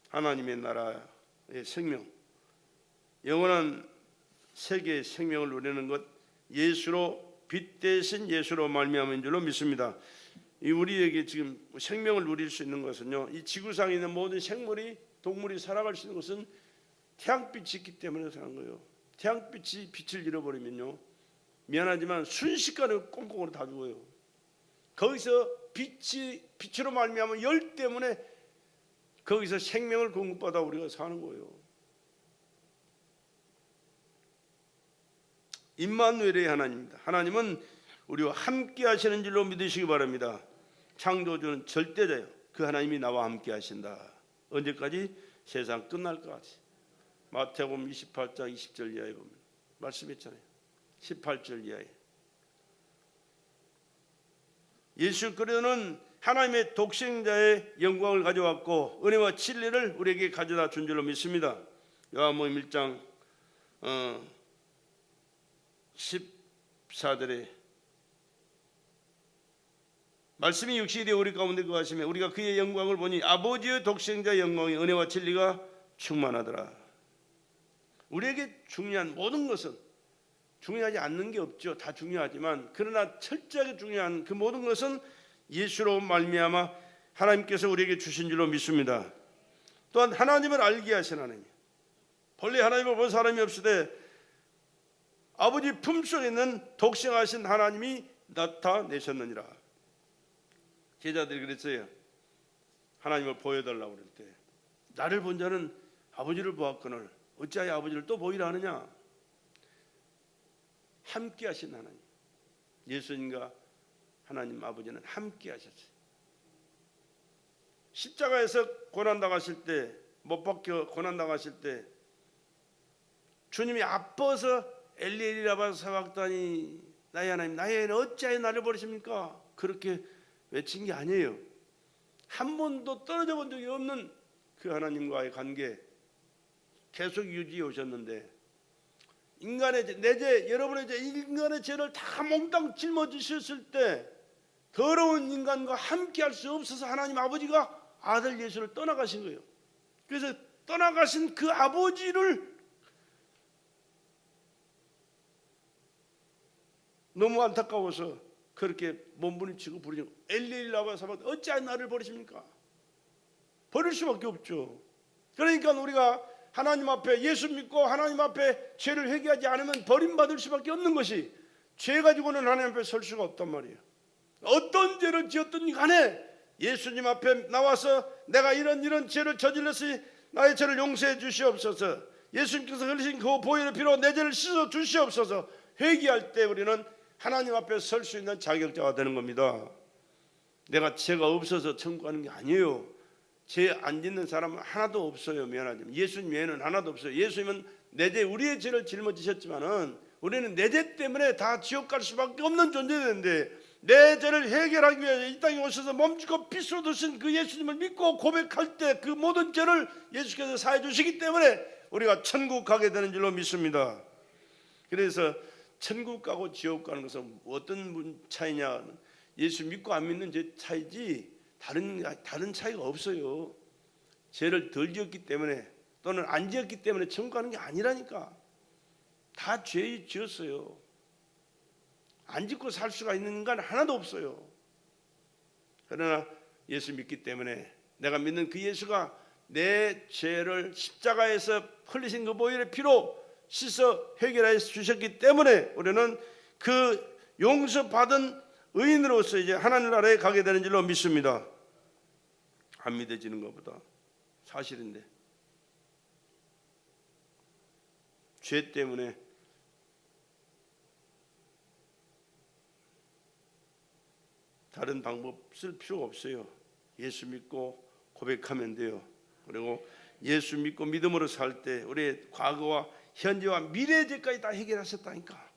하나님의 나라의 생명, 영원한 세계의 생명을 누리는 것, 예수로 빛 대신 예수로 말미암은 줄로 믿습니다. 이 우리에게 지금 생명을 누릴 수 있는 것은요, 이 지구상에 있는 모든 생물이 동물이 살아갈 수 있는 것은 태양빛이 있기 때문에 사는 거예요. 태양빛이 빛을 잃어버리면요, 미안하지만 순식간에 꽁꽁으로 다 죽어요. 거기서 빛으로 말미암은 열 때문에 거기서 생명을 공급받아 우리가 사는 거예요. 임마누엘의 하나님입니다. 하나님은 우리와 함께 하시는 줄로 믿으시기 바랍니다. 창조주는 절대자예요. 그 하나님이 나와 함께 하신다. 언제까지? 세상 끝날 것까지. 마태복음 28장 20절 이하에 보면 말씀했잖아요. 18절 이하에 예수 그리스도는 하나님의 독생자의 영광을 가져왔고 은혜와 진리를 우리에게 가져다 준 줄로 믿습니다. 요한복음 1장 14절에 말씀이 육신이 되어 우리 가운데 거하시며 우리가 그의 영광을 보니 아버지의 독생자의 영광이 은혜와 진리가 충만하더라. 우리에게 중요한 모든 것은 중요하지 않는 게 없죠. 다 중요하지만 그러나 철저하게 중요한 그 모든 것은 예수로 말미암아 하나님께서 우리에게 주신 줄로 믿습니다. 또한 하나님을 알게 하신 하나님, 본래 하나님을 본 사람이 없으되 아버지 품속에 있는 독생하신 하나님이 나타내셨느니라. 제자들이 그랬어요. 하나님을 보여달라고 그럴 때 나를 본 자는 아버지를 보았거늘 어찌하여 아버지를 또 보이라 하느냐. 함께 하신 하나님, 예수님과 하나님 아버지는 함께 하셨어요. 십자가에서 고난당하실 때, 못 박혀 고난당하실 때 주님이 아파서 엘리 라바 사박다니 나의 하나님 나의 하나님 어찌하여 나를 버리십니까? 그렇게 외친 게 아니에요. 한 번도 떨어져 본 적이 없는 그 하나님과의 관계 계속 유지해 오셨는데 인간의 내 죄, 여러분의 죄, 인간의 죄를 다 몽땅 짊어지셨을 때 더러운 인간과 함께 할 수 없어서 하나님 아버지가 아들 예수를 떠나가신 거예요. 그래서 떠나가신 그 아버지를 너무 안타까워서 그렇게 몸부림치고 부르짖고 엘리 라바 사박 어찌하여 나를 버리십니까? 버릴 수밖에 없죠. 그러니까 우리가 하나님 앞에 예수 믿고 하나님 앞에 죄를 회개하지 않으면 버림받을 수밖에 없는 것이 죄 가지고는 하나님 앞에 설 수가 없단 말이에요. 어떤 죄를 지었든 간에 예수님 앞에 나와서 내가 이런 죄를 저질렀으니 나의 죄를 용서해 주시옵소서. 예수님께서 흘리신 그 보혈의 피로 내 죄를 씻어 주시옵소서. 회개할 때 우리는 하나님 앞에 설 수 있는 자격자가 되는 겁니다. 내가 죄가 없어서 천국 가는 게 아니에요. 죄 안 짓는 사람은 하나도 없어요. 미안하지만 예수님 외에는 하나도 없어요. 예수님은 내 죄, 우리의 죄를 짊어지셨지만은 우리는 내 죄 때문에 다 지옥 갈 수밖에 없는 존재인데 내 죄를 해결하기 위해 이 땅에 오셔서 몸짓고 피 쏟으신 그 예수님을 믿고 고백할 때 그 모든 죄를 예수께서 사해 주시기 때문에 우리가 천국 가게 되는 줄로 믿습니다. 그래서 천국 가고 지옥 가는 것은 어떤 차이냐? 예수 믿고 안 믿는 죄 차이지 다른 차이가 없어요. 죄를 덜 지었기 때문에 또는 안 지었기 때문에 천국 가는 게 아니라니까. 다 죄 지었어요. 안 짓고 살 수가 있는 인간 하나도 없어요. 그러나 예수 믿기 때문에 내가 믿는 그 예수가 내 죄를 십자가에서 흘리신 그 보혈의 피로 씻어 해결해 주셨기 때문에 우리는 그 용서받은 의인으로서 이제 하나님 나라에 가게 되는 줄로 믿습니다. 안 믿어지는 것보다 사실인데 죄 때문에 다른 방법 쓸 필요가 없어요. 예수 믿고 고백하면 돼요. 그리고 예수 믿고 믿음으로 살 때 우리의 과거와 현재와 미래의 죄까지 다 해결하셨다니까.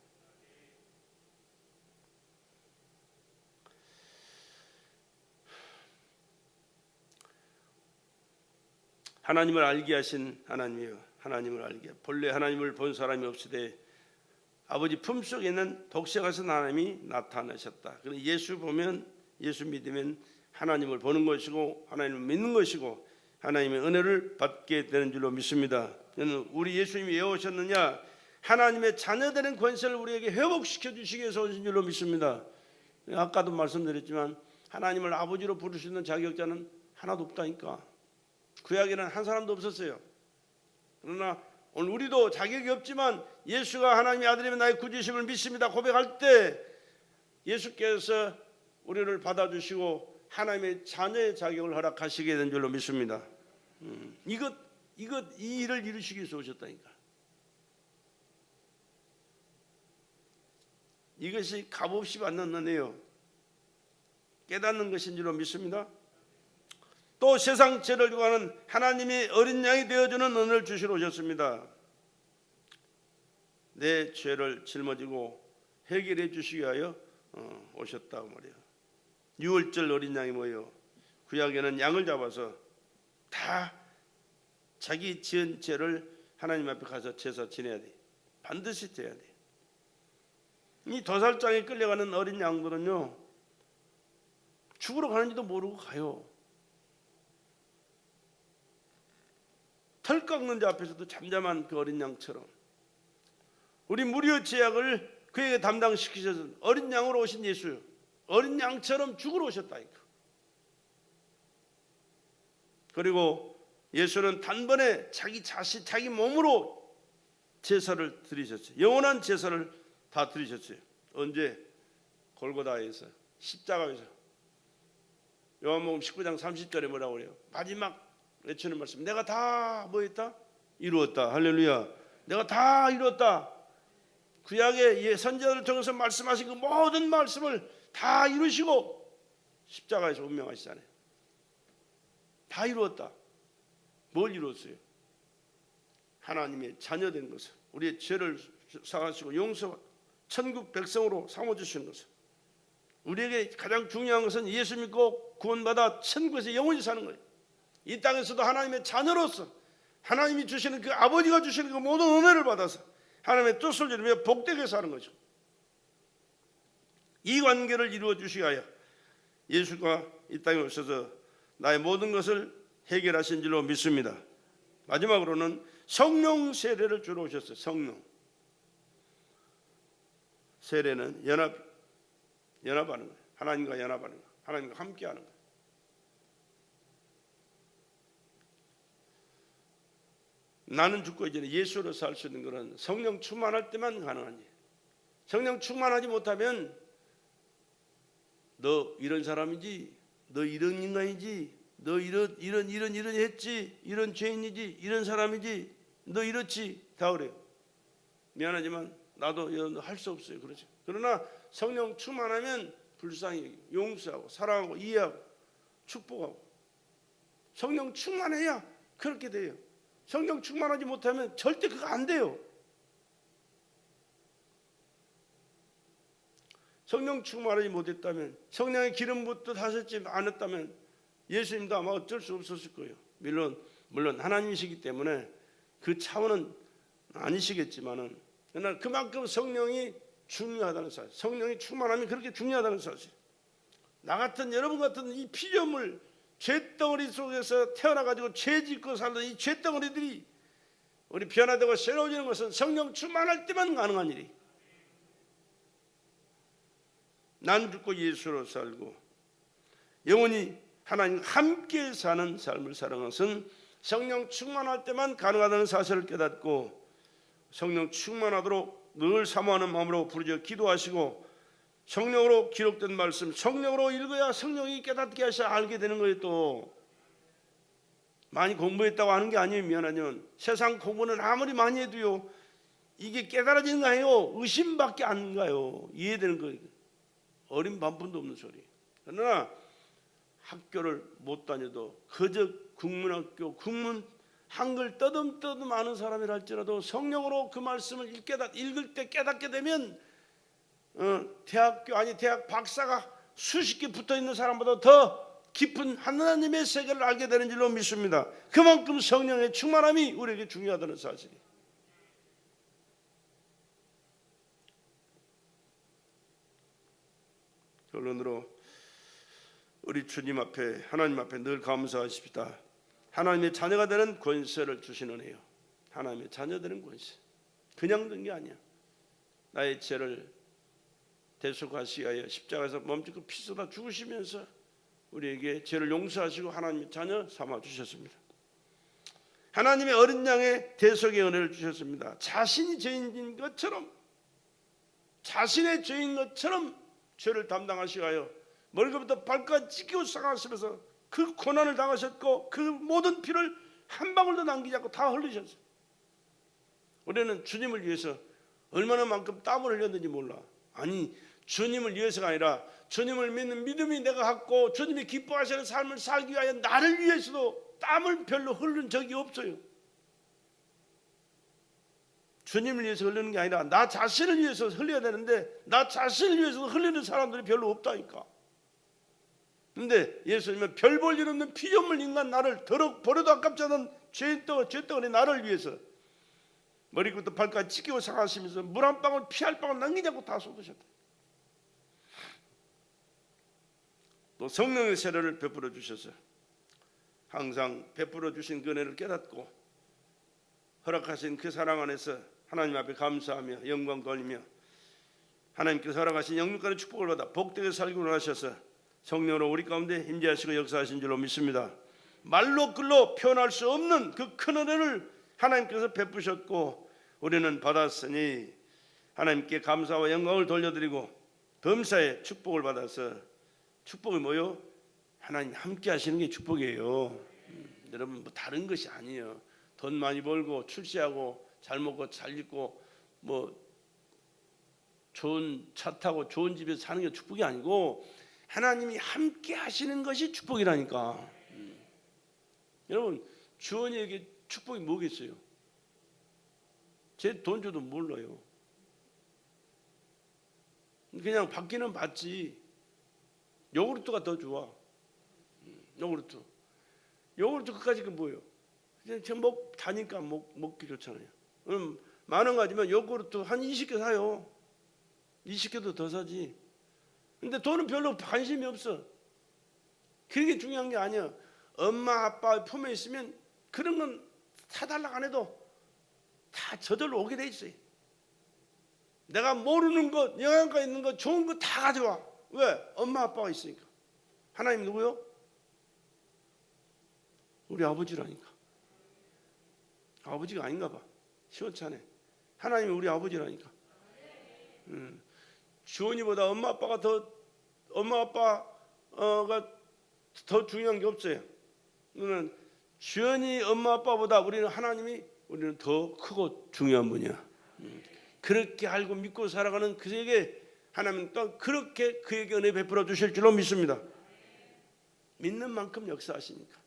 하나님을 알게 하신 하나님이요. 하나님을 알게. 본래 하나님을 본 사람이 없으되 아버지 품속에 있는 독생하신 하나님이 나타나셨다. 그래서 예수 보면 예수 믿으면 하나님을 보는 것이고 하나님을 믿는 것이고 하나님의 은혜를 받게 되는 줄로 믿습니다. 저는 우리 예수님이 왜 오셨느냐? 하나님의 자녀되는 권세를 우리에게 회복시켜 주시기 위해서 오신 줄로 믿습니다. 아까도 말씀드렸지만 하나님을 아버지로 부를 수 있는 자격자는 하나도 없다니까. 구약에는 한 사람도 없었어요. 그러나 오늘 우리도 자격이 없지만 예수가 하나님의 아들이면 나의 구주심을 믿습니다 고백할 때 예수께서 우리를 받아주시고 하나님의 자녀의 자격을 허락하시게 된 줄로 믿습니다. 이 일을 이루시기 위해서 오셨다니까. 이것이 값없이 받는 은혜요. 깨닫는 것인 줄로 믿습니다. 또 세상 죄를 구하는 하나님이 어린 양이 되어주는 은혜를 주시러 오셨습니다. 내 죄를 짊어지고 해결해 주시기 위하여 오셨다고 말이에요. 유월절 어린 양이 뭐예요? 구약에는 양을 잡아서 다 자기 지은 죄를 하나님 앞에 가서 제사 지내야 돼. 반드시 돼야 돼. 이 도살장에 끌려가는 어린 양들은요 죽으러 가는지도 모르고 가요. 털 깎는 자 앞에서도 잠잠한 그 어린 양처럼 우리 무료 제약을 그에게 담당시키셔서 어린 양으로 오신 예수, 어린 양처럼 죽으러 오셨다니까. 그리고 예수는 단번에 자기 몸으로 제사를 드리셨어요. 영원한 제사를 다 드리셨어요. 언제? 골고다에서, 십자가에서. 요한복음 19장 30절에 뭐라고 그래요? 마지막 외치는 말씀. 내가 다 뭐 했다? 이루었다. 할렐루야. 내가 다 이루었다. 구약의 선지자를 통해서 말씀하신 그 모든 말씀을 다 이루시고 십자가에서 운명하시잖아요. 다 이루었다. 뭘 이루었어요? 하나님의 자녀된 것을, 우리의 죄를 사하시고 용서, 천국 백성으로 삼아주시는 것을, 우리에게 가장 중요한 것은 예수 믿고 구원받아 천국에서 영원히 사는 거예요. 이 땅에서도 하나님의 자녀로서 하나님이 주시는 그 아버지가 주시는 그 모든 은혜를 받아서 하나님의 뜻을 이루며 복되게 사는 거죠. 이 관계를 이루어 주시기 위하여 예수가 이 땅에 오셔서 나의 모든 것을 해결하신 줄로 믿습니다. 마지막으로는 성령 세례를 주러 오셨어요. 성령 세례는 연합하는 거예요. 하나님과 연합하는 거예요. 하나님과 함께하는 거예요. 나는 죽고 이제는 예수로 살 수 있는 것은 성령 충만할 때만 가능한 일. 성령 충만하지 못하면 너 이런 사람이지, 너 이런 인간이지, 너 이런 했지, 이런 죄인이지, 이런 사람이지, 너 이렇지 다 그래요. 미안하지만 나도 할 수 없어요. 그렇죠. 그러나 성령 충만하면 불쌍히 용서하고 사랑하고 이해하고 축복하고, 성령 충만해야 그렇게 돼요. 성령 충만하지 못하면 절대 그거 안 돼요. 성령 충만하지 못했다면, 성령의 기름 붓듯 하셨지 않았다면 예수님도 아마 어쩔 수 없었을 거예요. 물론 하나님이시기 때문에 그 차원은 아니시겠지만은, 그러나 그만큼 성령이 중요하다는 사실, 성령이 충만함이 그렇게 중요하다는 사실. 나 같은 여러분 같은 이 피조물 죄덩어리 속에서 태어나가지고 죄 짓고 살던 이 죄덩어리들이 우리 변화되고 새로워지는 것은 성령 충만할 때만 가능한 일이. 난 죽고 예수로 살고 영원히 하나님 함께 사는 삶을 사는 것은 성령 충만할 때만 가능하다는 사실을 깨닫고, 성령 충만하도록 늘 사모하는 마음으로 부르짖어 기도하시고, 성령으로 기록된 말씀 성령으로 읽어야 성령이 깨닫게 하셔 알게 되는 거예요. 또 많이 공부했다고 하는 게 아니에요. 미안하지만 세상 공부는 아무리 많이 해도요, 이게 깨달아지는 거 아니에요. 의심밖에 안 가요. 이해되는 거예요. 어린 반푼도 없는 소리. 그러나 학교를 못 다녀도 그저 국문학교 국문 한글 떠듬떠듬 아는 사람이라 할지라도 성령으로 그 말씀을 읽을 때 깨닫게 되면 대학 박사가 수십 개 붙어있는 사람보다 더 깊은 하나님의 세계를 알게 되는 줄로 믿습니다. 그만큼 성령의 충만함이 우리에게 중요하다는 사실이. 결론으로 우리 주님 앞에, 하나님 앞에 늘 감사하십시다. 하나님의 자녀가 되는 권세를 주시는 은혜요. 하나님의 자녀 되는 권세, 그냥 된 게 아니야. 나의 죄를 대속하시기 위하여 십자가에서 멈추고 피 쏟아 죽으시면서 우리에게 죄를 용서하시고 하나님의 자녀 삼아 주셨습니다. 하나님의 어린 양의 대속의 은혜를 주셨습니다. 자신이 죄인인 것처럼, 자신의 죄인 것처럼 죄를 담당하시기 위하여 머리부터 발까지 찢기고 쌍하시면서 그 고난을 당하셨고, 그 모든 피를 한 방울도 남기지 않고 다 흘리셨어요. 우리는 주님을 위해서 얼마나 만큼 땀을 흘렸는지 몰라. 아니, 주님을 위해서가 아니라 주님을 믿는 믿음이 내가 갖고 주님이 기뻐하시는 삶을 살기 위하여 나를 위해서도 땀을 별로 흐른 적이 없어요. 주님을 위해서 흘리는 게 아니라 나 자신을 위해서 흘려야 되는데, 나 자신을 위해서 흘리는 사람들이 별로 없다니까. 근데 예수님은 별 볼 일 없는 피조물 인간 나를 버려도 아깝지 않은 죄덩어리 나를 위해서 머리부터 발까지 찢기고 상하시면서 물 한 방울 피 한 방울 남기지 않고 다 쏟으셨다. 또 성령의 세례를 베풀어 주셔서 항상 베풀어 주신 그 은혜를 깨닫고 허락하신 그 사랑 안에서 하나님 앞에 감사하며 영광 돌리며 하나님께서 허락하신 영육간의 축복을 받아 복되게 살기 원하셔서 성령으로 우리 가운데 임재하시고 역사하신 줄로 믿습니다. 말로 글로 표현할 수 없는 그 큰 은혜를 하나님께서 베푸셨고 우리는 받았으니 하나님께 감사와 영광을 돌려드리고 범사에 축복을 받아서, 축복이 뭐요? 하나님 함께 하시는 게 축복이에요. 여러분 뭐 다른 것이 아니에요. 돈 많이 벌고 출세하고 잘 먹고 잘 입고 뭐 좋은 차 타고 좋은 집에서 사는 게 축복이 아니고 하나님이 함께 하시는 것이 축복이라니까. 여러분 주원이에게 축복이 뭐겠어요? 제 돈 줘도 몰라요. 그냥 받기는 받지. 요구르트가 더 좋아. 요구르트 그까짓 게 뭐예요? 그냥 다니까 먹기 좋잖아요. 그럼 만 원 가지면 요구르트 한 20개 사요. 20개도 더 사지. 근데 돈은 별로 관심이 없어. 그게 중요한 게 아니야. 엄마 아빠 품에 있으면 그런 건 사달라고 안 해도 다 저절로 오게 돼 있어요. 내가 모르는 것, 영양가 있는 것, 좋은 거 다 가져와. 왜? 엄마 아빠가 있으니까. 하나님 누구요? 우리 아버지라니까. 아버지가 아닌가 봐. 시원찮네. 하나님이 우리 아버지라니까. 주원이보다 엄마 아빠가 더 중요한 게 없어요. 우리는 주원이 엄마 아빠보다 우리는 더 크고 중요한 분이야. 그렇게 알고 믿고 살아가는 그에게 하나님은 또 그렇게 그에게 은혜 베풀어 주실 줄로 믿습니다. 믿는 만큼 역사하시니까.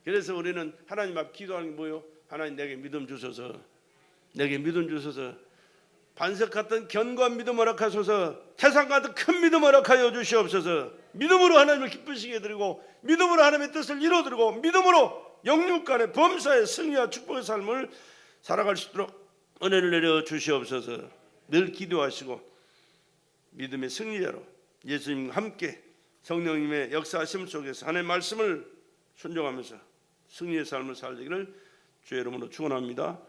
그래서 우리는 하나님 앞 기도하는 게 뭐예요? 하나님 내게 믿음 주소서. 내게 믿음 주소서. 반석 같은 견고한 믿음 허락하소서. 태산 같은 큰 믿음 허락하여 주시옵소서. 믿음으로 하나님을 기쁘시게 드리고 믿음으로 하나님의 뜻을 이루어드리고 믿음으로 영육 간의 범사의 승리와 축복의 삶을 살아갈 수 있도록 은혜를 내려 주시옵소서. 늘 기도하시고 믿음의 승리자로 예수님과 함께 성령님의 역사하심 속에서 하나님의 말씀을 순종하면서 승리의 삶을 살기를 주의 이름으로 축원합니다.